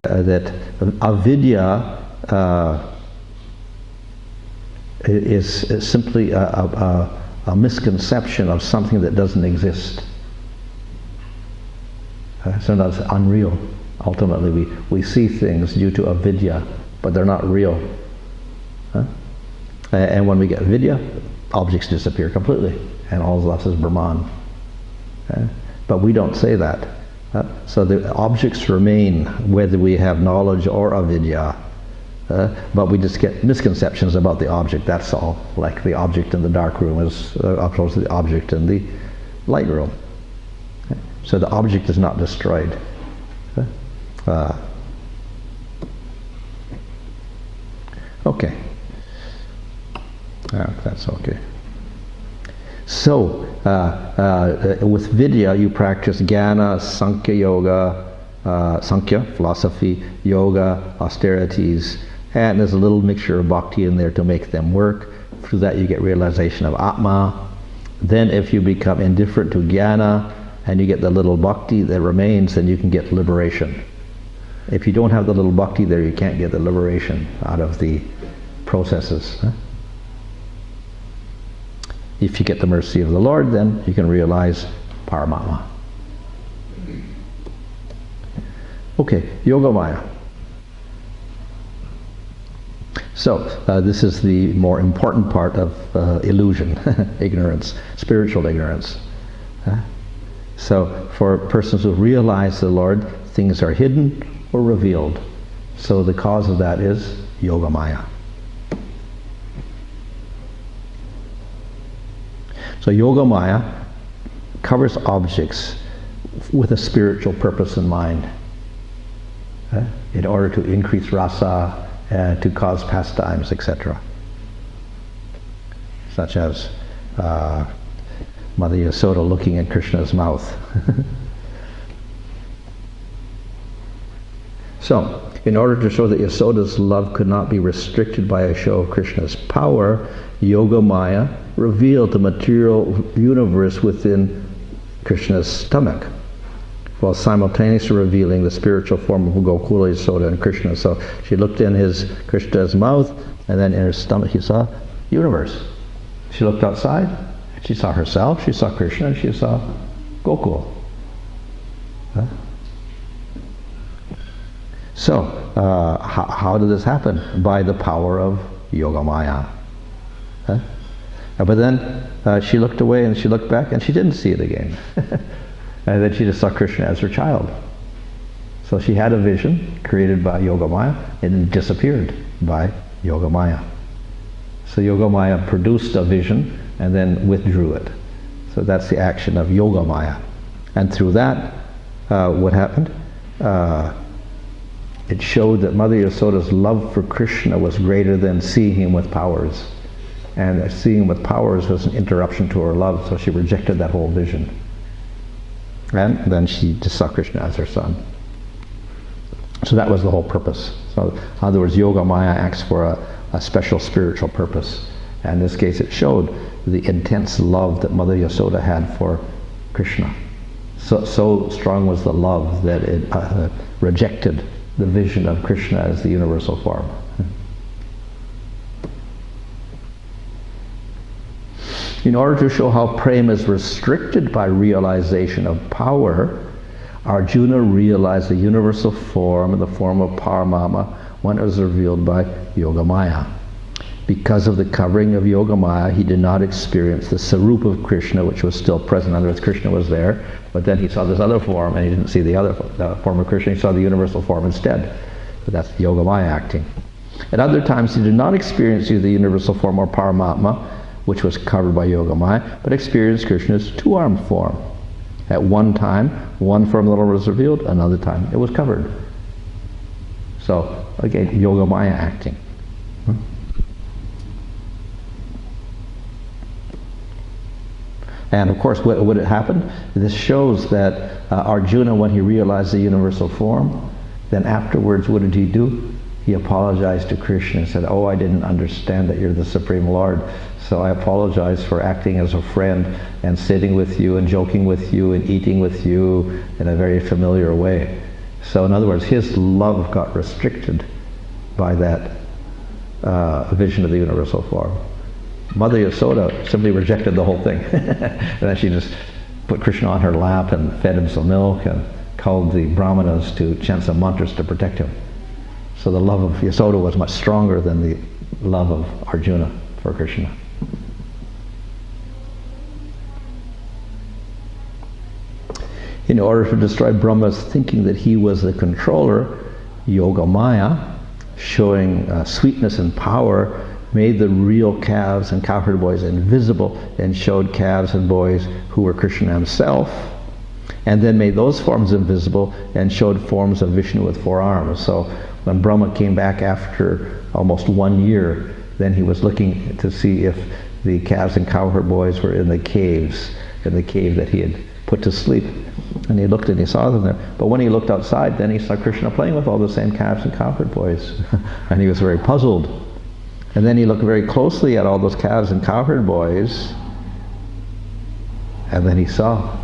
That avidya is simply a misconception of something that doesn't exist. So that's unreal. Ultimately, we see things due to avidya, but they're not real. And when we get vidya, objects disappear completely, and all that's left is Brahman. But we don't say that. So the objects remain whether we have knowledge or avidya. But we just get misconceptions about the object, that's all. Like the object in the dark room is opposed to the object in the light room. So the object is not destroyed. Okay. That's okay. So, with vidya you practice jnana, sankhya yoga, sankhya, philosophy, yoga, austerities, and there's a little mixture of bhakti in there to make them work. Through that you get realization of Atma. Then if you become indifferent to jnana and you get the little bhakti that remains, then you can get liberation. If you don't have the little bhakti there, you can't get the liberation out of the processes. If you get the mercy of the Lord, then you can realize Paramatma. Okay, Yogamaya. So, this is the more important part of illusion, ignorance, spiritual ignorance. So, for persons who realize the Lord, things are hidden or revealed. So the cause of that is Yogamaya. So Yogamaya covers objects with a spiritual purpose in mind, in order to increase rasa, to cause pastimes, etc. such as Mother Yasoda looking at Krishna's mouth. So, in order to show that Yasoda's love could not be restricted by a show of Krishna's power, Yogamaya revealed the material universe within Krishna's stomach, while simultaneously revealing the spiritual form of Gokula, Yasoda, and Krishna. So she looked in Krishna's mouth, and then in her stomach she saw universe. She looked outside, she saw herself, she saw Krishna, and she saw Gokula. Huh? So, how did this happen? By the power of Yogamaya. Huh? But then she looked away and she looked back and she didn't see it again. And then she just saw Krishna as her child. So she had a vision created by Yogamaya and it disappeared by Yogamaya. So Yogamaya produced a vision and then withdrew it. So that's the action of Yogamaya. And through that, what happened? It showed that Mother Yasoda's love for Krishna was greater than seeing him with powers. And seeing him with powers was an interruption to her love, so she rejected that whole vision. And then she just saw Krishna as her son. So that was the whole purpose. So in other words, Yogamaya acts for a special spiritual purpose. And in this case it showed the intense love that Mother Yasoda had for Krishna. So strong was the love that it rejected the vision of Krishna as the universal form. In order to show how prema is restricted by realization of power, Arjuna realized the universal form in the form of Paramatma when it was revealed by Yogamaya. Because of the covering of Yogamaya, he did not experience the Sarup of Krishna, which was still present. In other words, Krishna was there, but then he saw this other form, and he didn't see the other form of Krishna. He saw the universal form instead. But that's Yogamaya acting. At other times, he did not experience either the universal form or Paramatma, which was covered by Yogamaya, but experienced Krishna's two-armed form. At one time, one form little was revealed, another time it was covered. So, again, Yogamaya acting. And of course, what had happened? This shows that Arjuna, when he realized the universal form, then afterwards, what did he do? He apologized to Krishna and said, "Oh, I didn't understand that you're the Supreme Lord. So I apologize for acting as a friend and sitting with you and joking with you and eating with you in a very familiar way." So in other words, his love got restricted by that vision of the universal form. Mother Yasoda simply rejected the whole thing. And then she just put Krishna on her lap and fed him some milk and called the brahmanas to chant some mantras to protect him. So the love of Yasoda was much stronger than the love of Arjuna for Krishna. In order to destroy Brahma's thinking that he was the controller, Yogamaya, showing sweetness and power, made the real calves and cowherd boys invisible and showed calves and boys who were Krishna himself, and then made those forms invisible and showed forms of Vishnu with 4 arms. So when Brahma came back after almost 1 year, then he was looking to see if the calves and cowherd boys were in the caves, in the cave that he had put to sleep. And he looked and he saw them there. But when he looked outside, then he saw Krishna playing with all the same calves and cowherd boys. And he was very puzzled. And then he looked very closely at all those calves and cowherd boys, and then he saw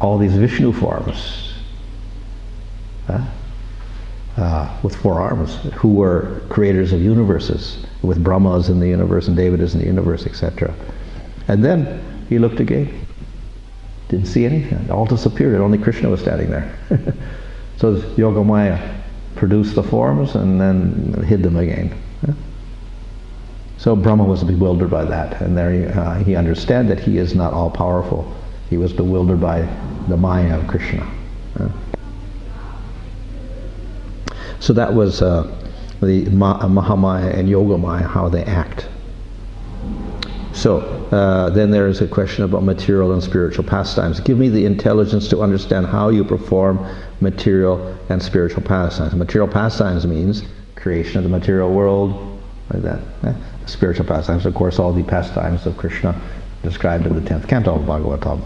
all these Vishnu forms with 4 arms, who were creators of universes, with Brahmas in the universe and Devatas in the universe, etc. And then he looked again. Didn't see anything. It all disappeared, and only Krishna was standing there. So Yogamaya produced the forms and then hid them again. So Brahma was bewildered by that, and there he understood that he is not all-powerful. He was bewildered by the Maya of Krishna. So that was the Mahamaya and Yogamaya, how they act. So then there is a question about material and spiritual pastimes. Give me the intelligence to understand how you perform material and spiritual pastimes. Material pastimes means creation of the material world, like that. spiritual pastimes. Of course, all the pastimes of Krishna described in the 10th Canto of Bhagavatam.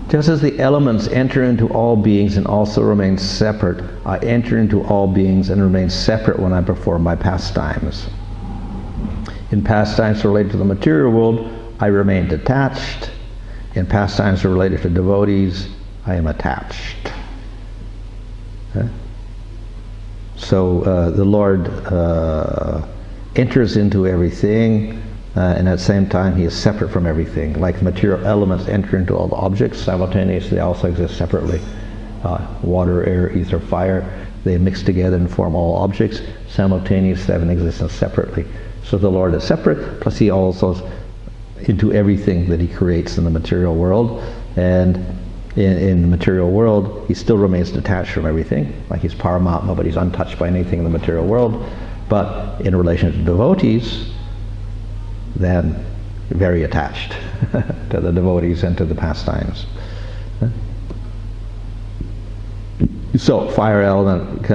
Just as the elements enter into all beings and also remain separate, I enter into all beings and remain separate when I perform my pastimes. In pastimes related to the material world, I remain detached. In pastimes related to devotees, I am attached. Okay? So the Lord enters into everything, and at the same time he is separate from everything. Like material elements enter into all the objects simultaneously, they also exist separately. Water, air, ether, fire, they mix together and form all objects. Simultaneously they have an existence separately. So the Lord is separate, plus he also is into everything that he creates in the material world. And in the material world, he still remains detached from everything. Like he's Paramatma, but he's untouched by anything in the material world. But in relation to devotees, then very attached to the devotees and to the pastimes. So fire element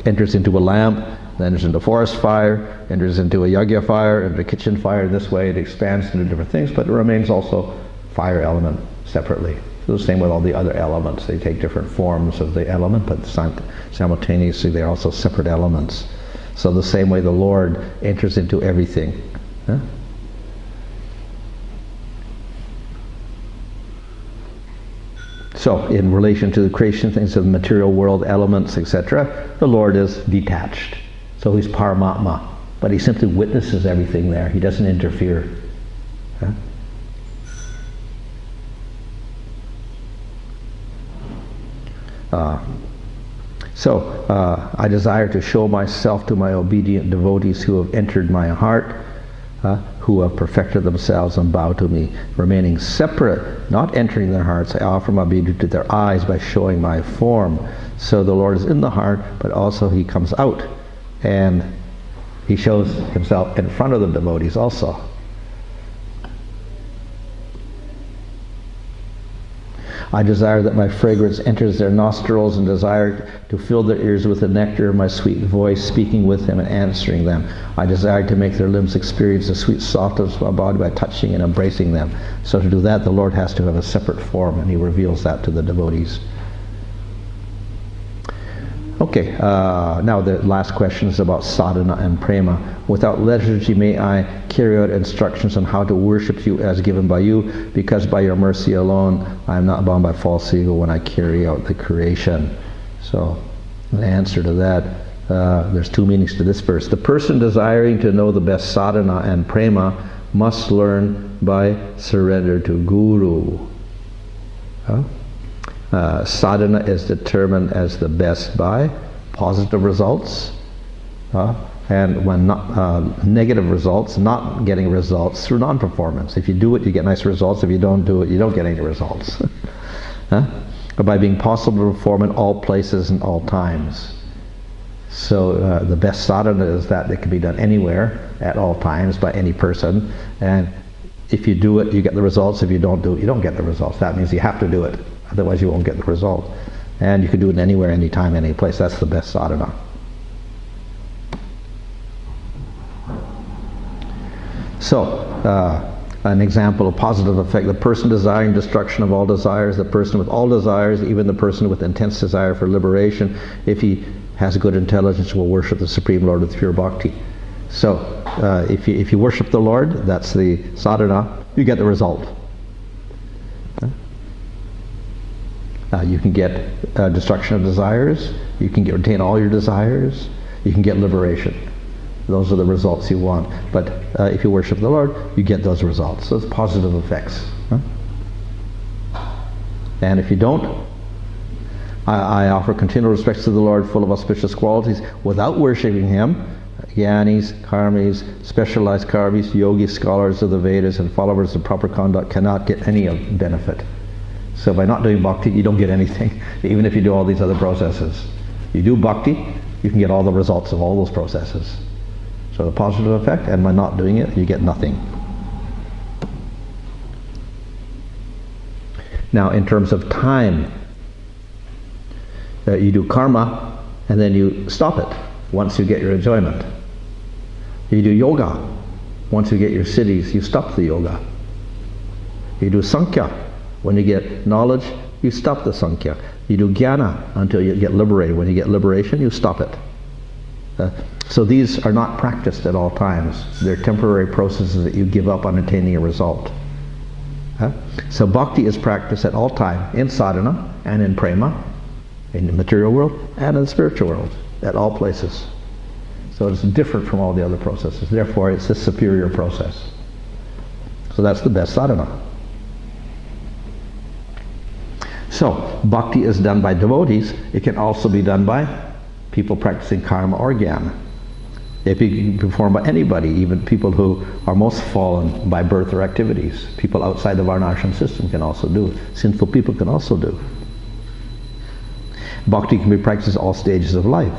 enters into a lamp, then enters into forest fire, enters into a yagya fire, into a kitchen fire. This way it expands into different things, but it remains also fire element separately. So the same with all the other elements. They take different forms of the element, but simultaneously they're also separate elements. So the same way the Lord enters into everything. Huh? So in relation to the creation things of the material world, elements, etc., the Lord is detached. So he's Paramatma, but he simply witnesses everything there. He doesn't interfere. Huh? I desire to show myself to my obedient devotees who have entered my heart, who have perfected themselves and bow to me. Remaining separate, not entering their hearts, I offer my obedience to their eyes by showing my form. So the Lord is in the heart, but also he comes out and he shows himself in front of the devotees also. I desire that my fragrance enters their nostrils and desire to fill their ears with the nectar of my sweet voice, speaking with them and answering them. I desire to make their limbs experience the sweet softness of my body by touching and embracing them. So to do that, the Lord has to have a separate form, and he reveals that to the devotees. Okay, now the last question is about sadhana and prema. Without lethargy may I carry out instructions on how to worship you as given by you, because by your mercy alone I am not bound by false ego when I carry out the creation. So, the answer to that, there's two meanings to this verse. The person desiring to know the best sadhana and prema must learn by surrender to Guru. Sadhana is determined as the best by positive results, and when not, negative results, not getting results through non-performance. If you do it, you get nice results. If you don't do it, you don't get any results. But by being possible to perform in all places and all times. So the best sadhana is that it can be done anywhere, at all times, by any person. And if you do it, you get the results. If you don't do it, you don't get the results. That means you have to do it. Otherwise you won't get the result. And you can do it anywhere, anytime, any place. That's the best sadhana. So, an example of positive effect. The person desiring destruction of all desires, the person with all desires, even the person with intense desire for liberation, if he has good intelligence, will worship the Supreme Lord with pure bhakti. So, if you worship the Lord, that's the sadhana, you get the result. You can get destruction of desires, you can retain all your desires, you can get liberation. Those are the results you want. But if you worship the Lord, you get those results. So it's positive effects. And if you don't, I offer continual respects to the Lord, full of auspicious qualities, without worshipping him. Jnanis, karmis, specialized karmis, yogis, scholars of the Vedas, and followers of proper conduct cannot get any of benefit. So by not doing bhakti, you don't get anything, even if you do all these other processes. You do bhakti, you can get all the results of all those processes. So the positive effect, and by not doing it, you get nothing. Now, in terms of time, you do karma, and then you stop it. once you get your enjoyment. You do yoga. Once you get your siddhis, you stop the yoga. You do sankhya. When you get knowledge, you stop the sankhya. You do jnana until you get liberated. When you get liberation, you stop it. So these are not practiced at all times. They're temporary processes that you give up on attaining a result. So bhakti is practiced at all time, in sadhana and in prema, in the material world and in the spiritual world, at all places. So it's different from all the other processes. Therefore, it's a superior process. So that's the best sadhana. So, bhakti is done by devotees. It can also be done by people practicing karma or jnana. It can be performed by anybody, even people who are most fallen by birth or activities. People outside the varnashram system can also do it. Sinful people can also do. Bhakti can be practiced at all stages of life.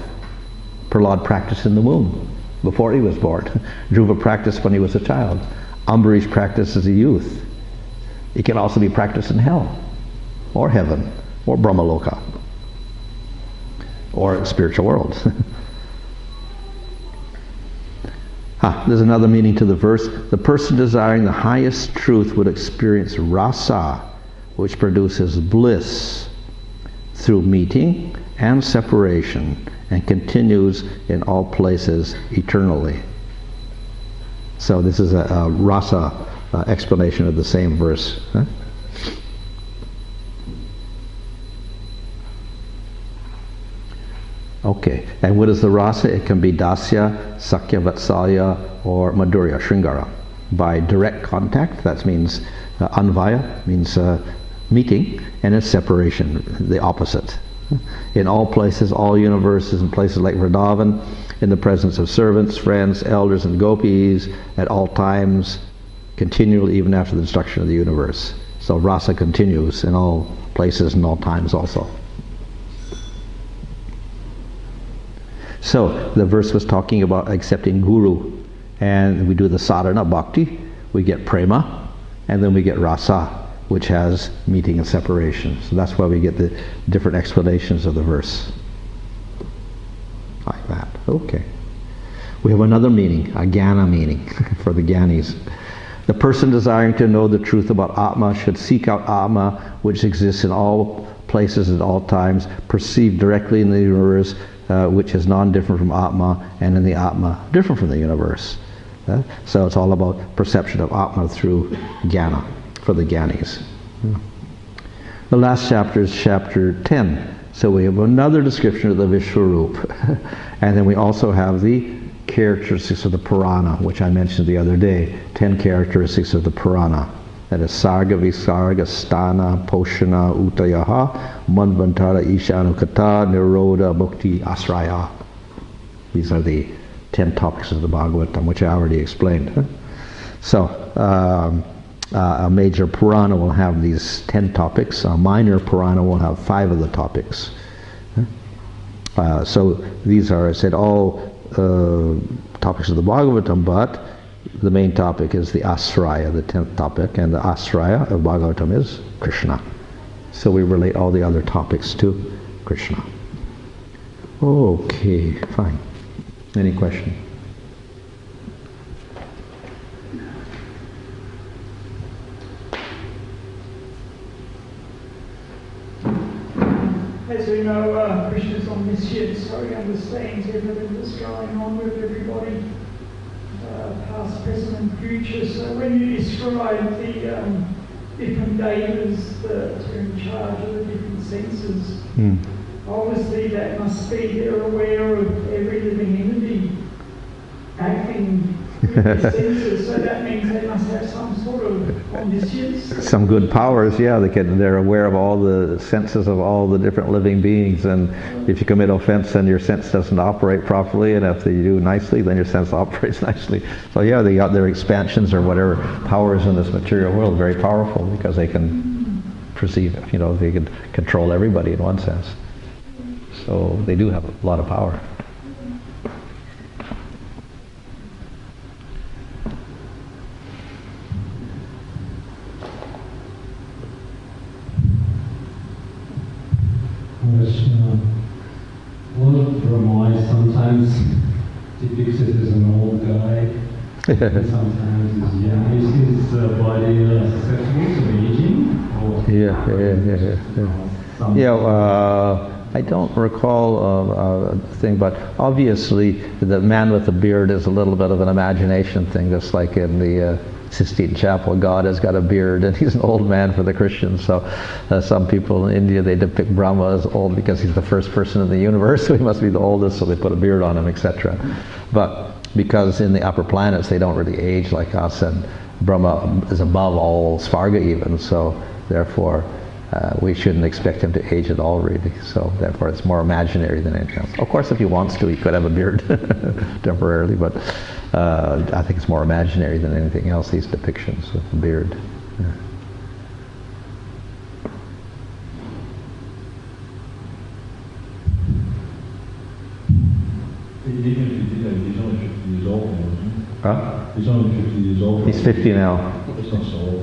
Prahlad practiced in the womb, before he was born. Dhruva practiced when he was a child. Ambarish practiced as a youth. It can also be practiced in hell, or heaven, or Brahmaloka, or spiritual world. There's another meaning to the verse. The person desiring the highest truth would experience rasa, which produces bliss through meeting and separation, and continues in all places eternally. So this is a rasa explanation of the same verse. Okay, and what is the rasa? It can be dasya, sakya, vatsalya, or madhurya, shringara. By direct contact, that means anvaya, means meeting, and it's separation, the opposite. In all places, all universes, in places like Vrindavan, in the presence of servants, friends, elders, and gopis, at all times, continually, even after the destruction of the universe. So rasa continues in all places and all times also. So the verse was talking about accepting guru, and we do the sadhana bhakti, we get prema, and then we get rasa, which has meeting and separation. So that's why we get the different explanations of the verse. Like that. Okay. We have another meaning, a jnana meaning, for the jnanis. The person desiring to know the truth about Atma should seek out Atma, which exists in all places at all times, perceived directly in the universe, which is non-different from Atma, and in the Atma, different from the universe. So it's all about perception of Atma through jnana, for the jnanis. The last chapter is chapter 10. So we have another description of the Vishwarup. And then we also have the characteristics of the Purana, which I mentioned the other day. 10 characteristics of the Purana. That is Sarga, Visarga, Sthana, Poshana, Utayaha, Manvantara, Ishanukata, Nirodha, Mukti, Asraya. These are the 10 topics of the Bhagavatam, which I already explained. So, a major Purana will have these 10 topics. A minor Purana will have 5 of the topics. So these are, I said, all topics of the Bhagavatam, but the main topic is the Asraya, the 10th topic, and the Asraya of Bhagavatam is Krishna. So we relate all the other topics to Krishna. Okay, fine. Any question? As we know, Krishna's omniscient, so he understands everything that's going on with everybody, past, present and future. So when you describe the different devas that are in charge of the different senses, obviously that must be they're aware of every living entity acting with the senses, so that means they must have some sort of omniscience. Some good powers, yeah. They're aware of all the senses of all the different living beings, and if you commit offense, then your sense doesn't operate properly, and if you do nicely, then your sense operates nicely. So yeah, they got their expansions or whatever powers in this material world, very powerful, because they can perceive, they can control everybody in one sense. So they do have a lot of power. What Brahma sometimes Sometimes is his body susceptible to aging? I don't recall a thing, but obviously the man with the beard is a little bit of an imagination thing, just like in the Sistine Chapel, God has got a beard, and he's an old man for the Christians. So some people in India, they depict Brahma as old because he's the first person in the universe, so he must be the oldest, so they put a beard on him, etc. But because in the upper planets they don't really age like us, and Brahma is above all Svarga even, so therefore we shouldn't expect him to age at all, really. So therefore it's more imaginary than anything else. Of course, if he wants to, he could have a beard temporarily, but I think it's more imaginary than anything else, these depictions with the beard. Yeah. Even if he did that, he's only 50 years old now, isn't he? Huh? He's only 50 years old. He's 50 now. That's not so old.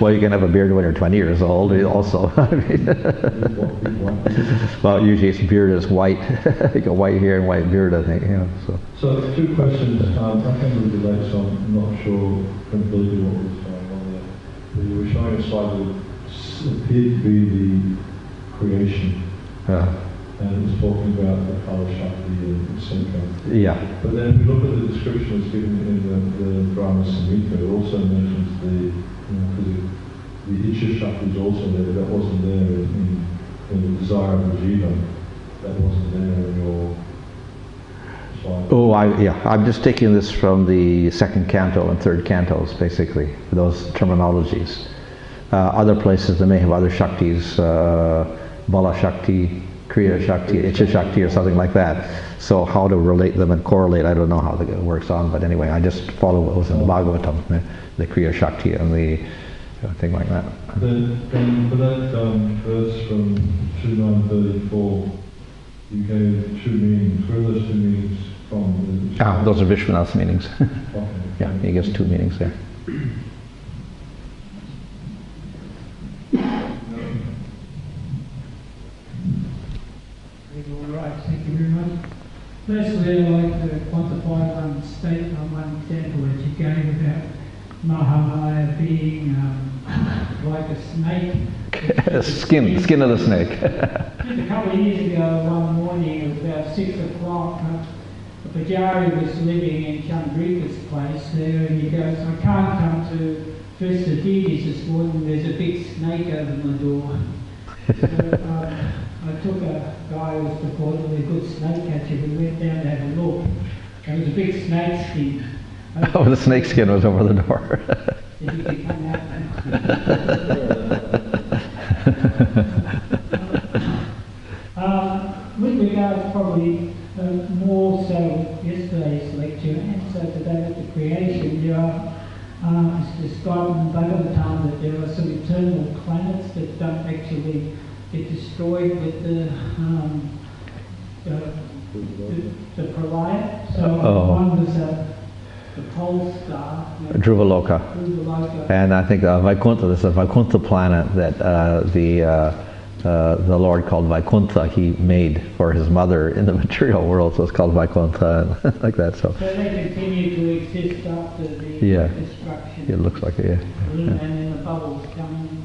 Well, you can have a beard when you're 20 years old also. I mean, well, usually his beard is white. You got white hair and white beard, I think. Yeah. So two questions. I think we relate, so I'm not sure completely what was going on there. But you were showing a slide that appeared to be the creation. And it was talking about the Kala Shakti, etc. Yeah. But then if we look at the description that's given in the Brahma Samhita, it also mentions the Icha Shakti is also there, but that wasn't there in the desire of the Jiva. That wasn't there in your slide. Oh, I'm just taking this from the second canto and third cantos, basically, those terminologies. Other places they may have other Shaktis, Bala Shakti, Kriya Shakti, Icha Shakti, or something like that. So how to relate them and correlate, I don't know how it works on, but anyway, I just follow what was in the Bhagavatam, the Kriya Shakti and the thing like that. Then for that verse from 2934, you gave two meanings. Where are those two meanings from? Those are Vishwanath's meanings. Okay. Yeah, he gives two meanings there. Thank you very much. Firstly, I'd like to quantify one statement, one example that you gave about Mahamaya being like a snake. Skin of the snake. Just a couple of years ago, one morning, it was about 6 o'clock, the Pujari was living in Chandrika's place there, and he goes, I can't come to dress the deities this morning, there's a big snake over my door. So, I took a guy who was purportedly a good snake catcher. We went down to have a look. There was a big snake skin. Oh, the snake skin was over the door. Did he come out? With regards probably more so yesterday's lecture and so today with the creation, there are, it's described in Bhagavatam that there are some eternal planets that don't actually get destroyed with the pralaya. So one was the pole star. Dhruvaloka. And I think Vaikuntha, this is a Vaikuntha planet that the Lord called Vaikuntha, he made for his mother in the material world, so it's called Vaikuntha, and like that. So they continue to exist after the destruction. It looks like it, And then the bubbles coming.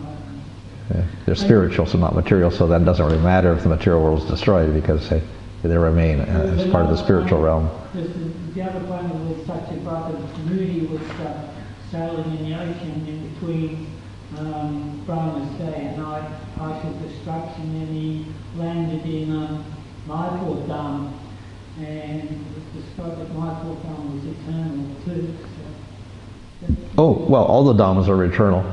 They're spiritual, so not material, so that doesn't really matter if the material world is destroyed because they remain as part of the spiritual realm. The other planet was such a brother Moody was sailing in the ocean in between Brahma's day and night, partial destruction, and he landed in Mayapur Dam, and it was described that Mayapur Dam was eternal too. So Well, all the Dhammas are eternal.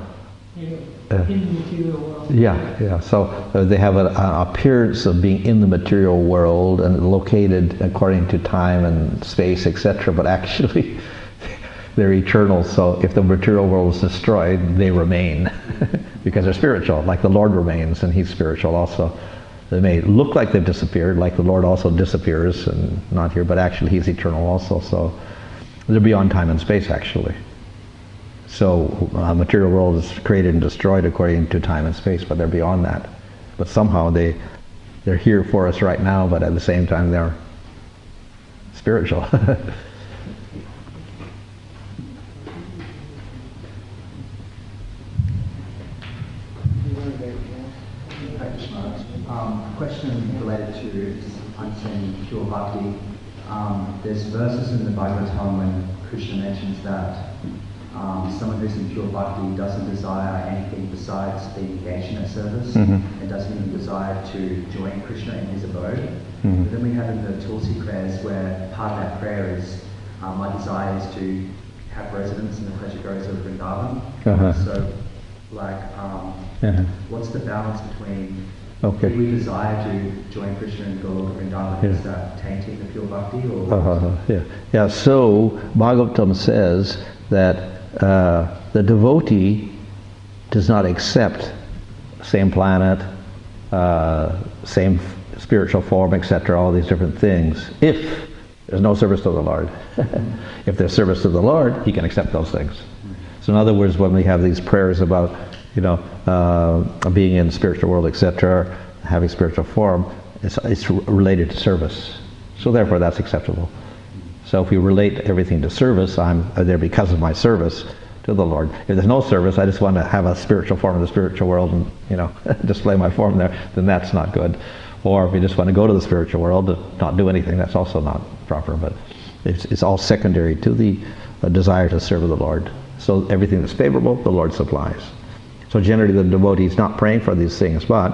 In the material world. So they have an appearance of being in the material world and located according to time and space, etc. But actually, they're eternal. So if the material world is destroyed, they remain because they're spiritual. Like the Lord remains, and He's spiritual also. They may look like they've disappeared, like the Lord also disappears and not here, but actually He's eternal also. So they're beyond time and space, actually. So material world is created and destroyed according to time and space, but they're beyond that. But somehow they're here for us right now, but at the same time they're spiritual. there's verses in the Bhagavatam when Krishna mentions that someone who's in pure bhakti doesn't desire anything besides the engagement at service, and doesn't even desire to join Krishna in his abode. But then we have in the Tulsi prayers where part of that prayer is, my desire is to have residence in the pleasure groves of Vrindavan. So, like, what's the balance between if we desire to join Krishna and go look at Vrindavan, is that tainting the pure bhakti? Or So Bhagavatam says that the devotee does not accept same planet, same spiritual form, etc., all these different things, if there's no service to the Lord. If there's service to the Lord, he can accept those things. So in other words, when we have these prayers about, being in the spiritual world, etc., having spiritual form, it's related to service. So therefore that's acceptable. So if we relate everything to service, I'm there because of my service to the Lord. If there's no service, I just want to have a spiritual form in the spiritual world and, display my form there, then that's not good. Or if you just want to go to the spiritual world and not do anything, that's also not proper. But it's all secondary to the desire to serve the Lord. So everything that's favorable, the Lord supplies. So generally the devotee is not praying for these things, but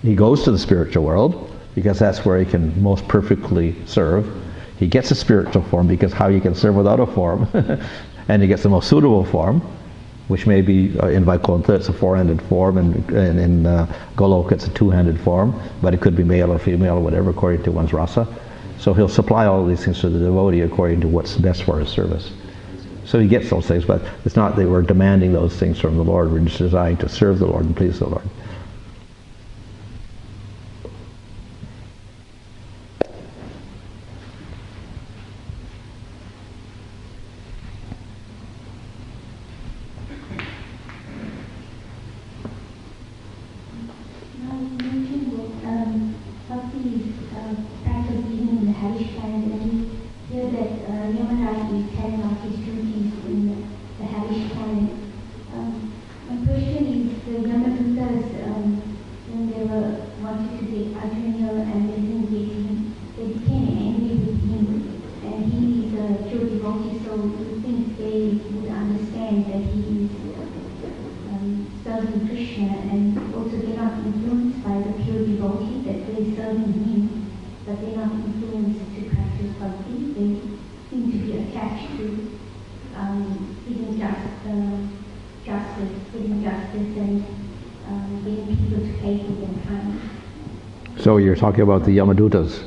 he goes to the spiritual world because that's where he can most perfectly serve. He gets a spiritual form because how you can serve without a form. And he gets the most suitable form, which may be in Vaikuntha it's a four-handed form, and in Goloka it's a two-handed form, but it could be male or female or whatever according to one's rasa. So he'll supply all these things to the devotee according to what's best for his service. So he gets those things, but it's not that we're demanding those things from the Lord, we're just desiring to serve the Lord and please the Lord. So you're talking about the Yamadutas.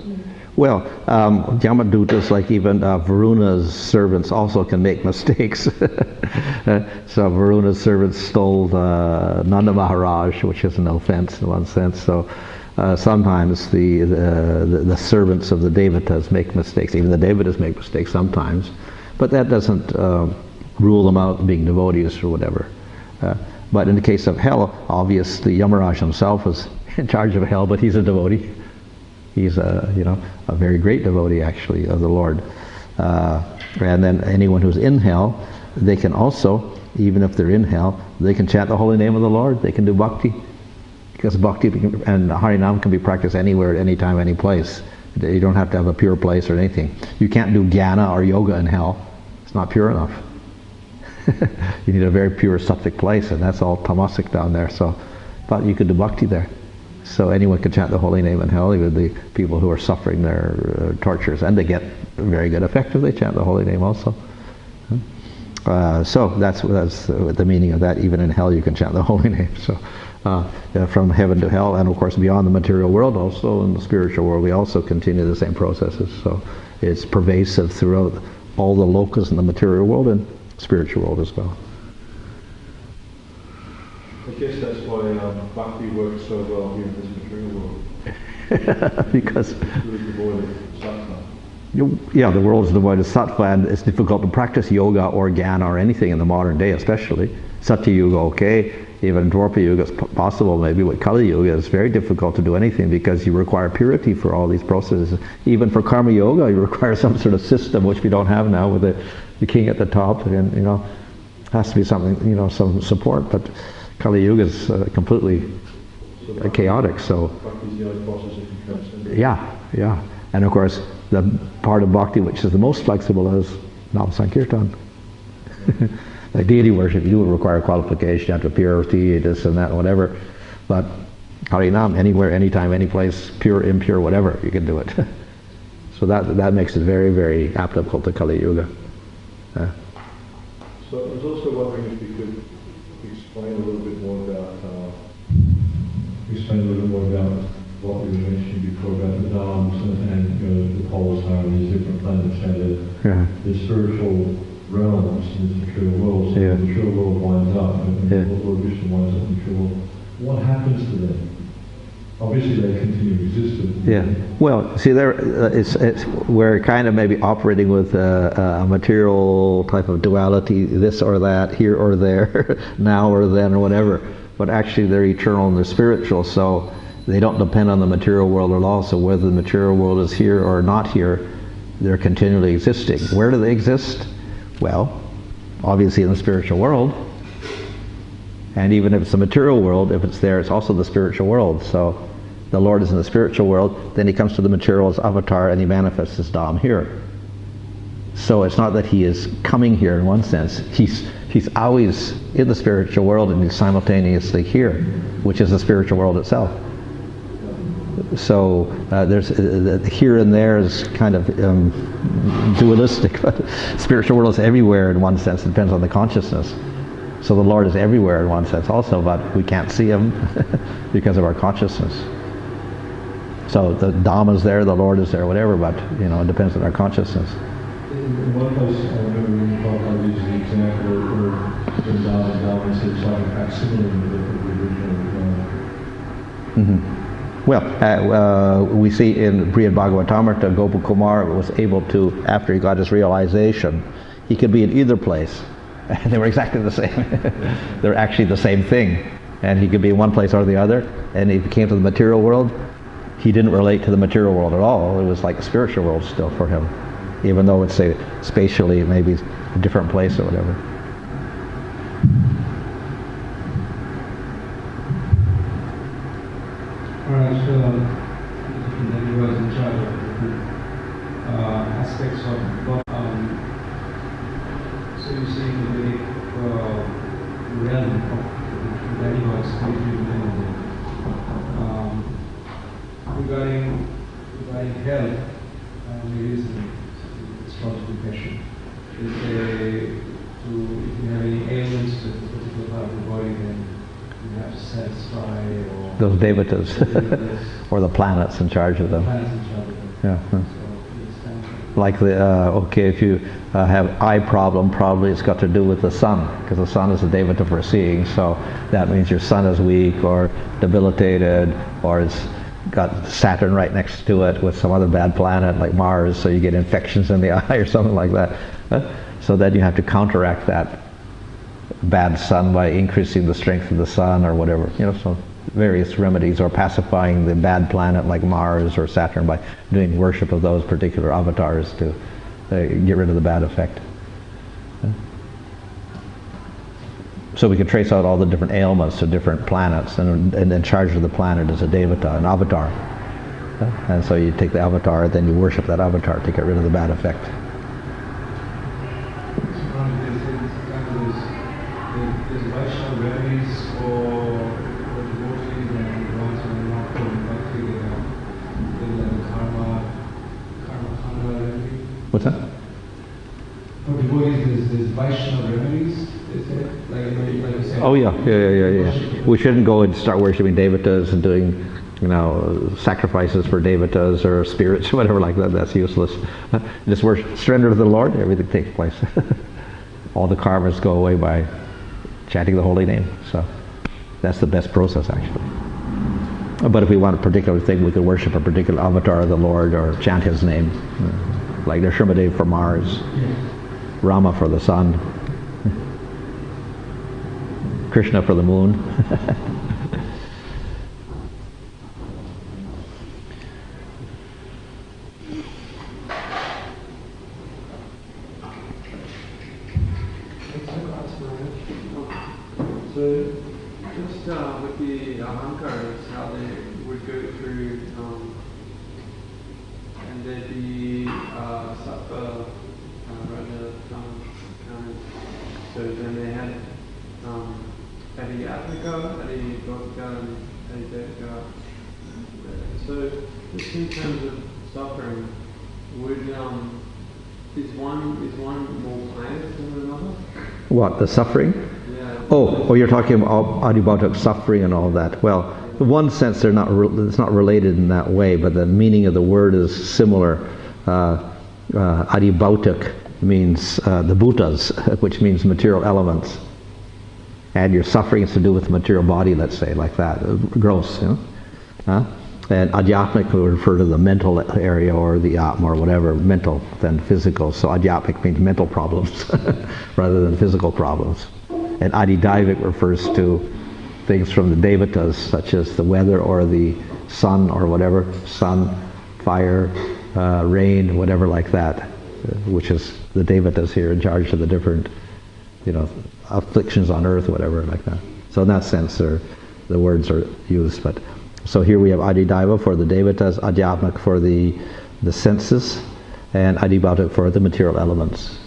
Well, Yamadutas, like even Varuna's servants, also can make mistakes. So Varuna's servants stole Nanda Maharaj, which is an offense in one sense. So sometimes the servants of the Devatas make mistakes. Even the Devatas make mistakes sometimes. But that doesn't rule them out being devotees or whatever. But in the case of hell, obviously Yamaraj himself was in charge of hell, but he's a devotee. He's a very great devotee actually of the Lord. And then anyone who's in hell, they can also, even if they're in hell, they can chant the holy name of the Lord. They can do bhakti, because bhakti and Harinam can be practiced anywhere, at any time, any place. You don't have to have a pure place or anything. You can't do jnana or yoga in hell. It's not pure enough. You need a very pure sattvic place, and that's all tamasic down there. So, but you could do bhakti there. So anyone can chant the holy name in hell, even the people who are suffering their tortures, and they get very good effect if they chant the holy name also. So that's the meaning of that. Even in hell you can chant the holy name. So from heaven to hell, and of course beyond the material world also, in the spiritual world we also continue the same processes. So it's pervasive throughout all the lokas in the material world and spiritual world as well. I guess that's why bhakti works so well here in this material world. Because it's really devoid of sattva. The world is devoid of sattva, and it's difficult to practice yoga or jnana or anything in the modern day, especially. Satya Yuga, okay, even Dwapara Yuga is possible maybe, but Kali Yuga is very difficult to do anything because you require purity for all these processes. Even for Karma Yoga, you require some sort of system, which we don't have now with the king at the top, and has to be something, some support, but Kali Yuga is completely chaotic, so... Bhakti is the only process that can transcend. Yeah. And of course, the part of bhakti which is the most flexible is Nam Sankirtan. Like deity worship, you do require qualification, you have to purity, this and that, whatever. But Harinam, anywhere, anytime, any place, pure, impure, whatever, you can do it. So that makes it very, very applicable to Kali Yuga. So I was also wondering if you could explain a little bit more about what you were mentioning before about the dharms and the poles and these different planets and the spiritual realms in the material world. So the material world winds up, and Lord Vishnu winds up in the material world. What happens to them? Obviously, they continue to exist. Yeah. Well, see, we're kind of maybe operating with a material type of duality, this or that, here or there, now or then, or whatever. But actually, they're eternal and they're spiritual, so they don't depend on the material world at all. So whether the material world is here or not here, they're continually existing. Where do they exist? Well, obviously in the spiritual world. And even if it's the material world, if it's there, it's also the spiritual world. So the Lord is in the spiritual world, then he comes to the material as avatar and he manifests his Dham here. So it's not that he is coming here in one sense. He's always in the spiritual world and he's simultaneously here, which is the spiritual world itself. So there's here and there is kind of dualistic, but spiritual world is everywhere in one sense. It depends on the consciousness. So the Lord is everywhere in one sense also, but we can't see him because of our consciousness. So the Dham is there, the Lord is there, whatever, but it depends on our consciousness. In one place, I remember reading Bhagavatam using the example where the Dham is it's like a facsimile of the original. Well, we see in Brihad Bhagavatamrita, Gopal Kumar was able to, after he got his realization, he could be in either place. They were exactly the same. They're actually the same thing. And he could be in one place or the other. And if he came to the material world, he didn't relate to the material world at all. It was like a spiritual world still for him, even though it's spatially maybe a different place or whatever. Perhaps then was in charge of the aspects of God. So you see in the Vedic realm of the demigods, regarding health, maybe it's a astrological question. If you have any ailments to a particular part of the body, then you have to satisfy or those devatas or the planets in charge of them. Yeah. Like if you have eye problem, probably it's got to do with the sun, because the sun is a devata for seeing. So that means your sun is weak or debilitated, or it's got Saturn right next to it with some other bad planet like Mars, so you get infections in the eye or something like that. So then you have to counteract that bad sun by increasing the strength of the sun or whatever. So various remedies, or pacifying the bad planet like Mars or Saturn by doing worship of those particular avatars to get rid of the bad effect. So we can trace out all the different ailments of different planets, and in charge of the planet is a devata, an avatar. And so you take the avatar, then you worship that avatar to get rid of the bad effect. There's Vaishnava remedies for devotees and ones who are not following Bhakti, like karma khanda remedy. What's that? For devotees, there's Vaishnava remedies. Like you said. Oh yeah. We shouldn't go and start worshiping devatas and doing, sacrifices for devatas or spirits, whatever like that. That's useless. Just surrender to the Lord, everything takes place. All the karmas go away by chanting the holy name. So that's the best process, actually. But if we want a particular thing, we could worship a particular avatar of the Lord or chant his name, like Nrsimhadev for Mars, Rama for the sun, Krishna for the moon. So, just with the ahankaras, how they would go through and and there'd be Sattva, Raja, Tama. So then they had Adhyatmika, Adhibhautika, and Adhidevika. So just in terms of suffering, is one more planned than another? What, the suffering? Yeah. Oh, you're talking about adhibhautic suffering and all that. Well, in one sense, it's not related in that way, but the meaning of the word is similar. Adhibhautic means the bhutas, which means material elements. And your suffering is to do with the material body, let's say, like that, gross, you know? And adhyatmic would refer to the mental area or the atma or whatever, mental than physical. So adhyatmic means mental problems rather than physical problems. And adhidaivik refers to things from the devatas, such as the weather or the sun or whatever, sun, fire, rain, whatever like that, which is the devatas here in charge of the different, afflictions on earth, whatever like that. So in that sense, the words are used. But so here we have adhidaiva for the devatas, adhyatmak for the senses, and adhibhautic for the material elements.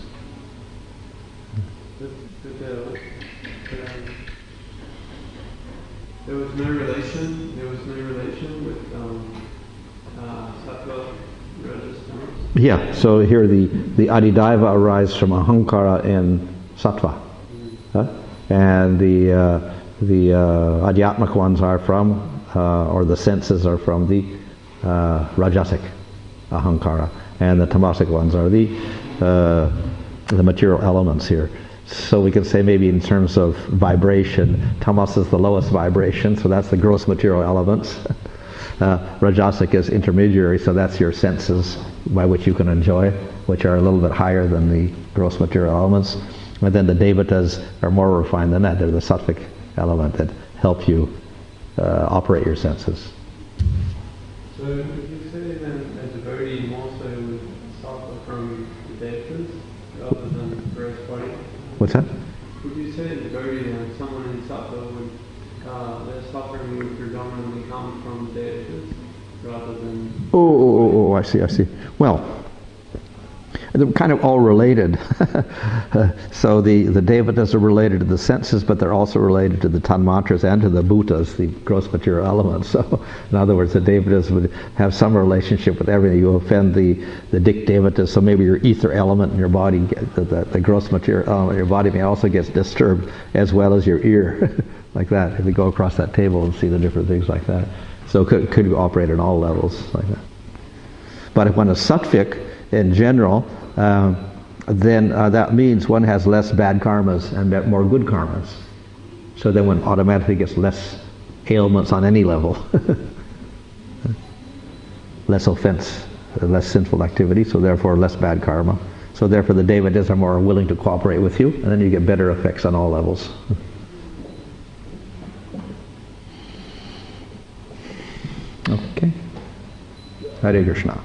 There was no relation with sattva, rajas, tamas? Yeah, so here the adhidaiva arises from ahankara and sattva. And the adhyatmic ones are from, or the senses are from the rajasic ahankara, and the tamasic ones are the material elements here. So we could say maybe in terms of vibration, tamas is the lowest vibration, so that's the gross material elements. Rajasic is intermediary, so that's your senses by which you can enjoy, which are a little bit higher than the gross material elements. And then the devatas are more refined than that. They're the sattvic element that help you operate your senses. So would you say then a devotee more so would suffer from the devatas rather than the gross body? What's that? Would you say a devotee and someone in sattva would, their suffering would predominantly come from devatas rather than... Oh, I see. Well, they're kind of all related. So the devatas are related to the senses, but they're also related to the tanmatras and to the bhutas, the gross material elements. So in other words, the devatas would have some relationship with everything. You offend the dik devatas, so maybe your ether element in your body, the gross material element in your body may also get disturbed, as well as your ear, like that, if you go across that table and see the different things like that. So could operate on all levels like that. But when a sattvic, in general, then that means one has less bad karmas and more good karmas. So then one automatically gets less ailments on any level. Less offense, less sinful activity, so therefore less bad karma. So therefore the devatas are more willing to cooperate with you, and then you get better effects on all levels. Okay. Hare Krishna.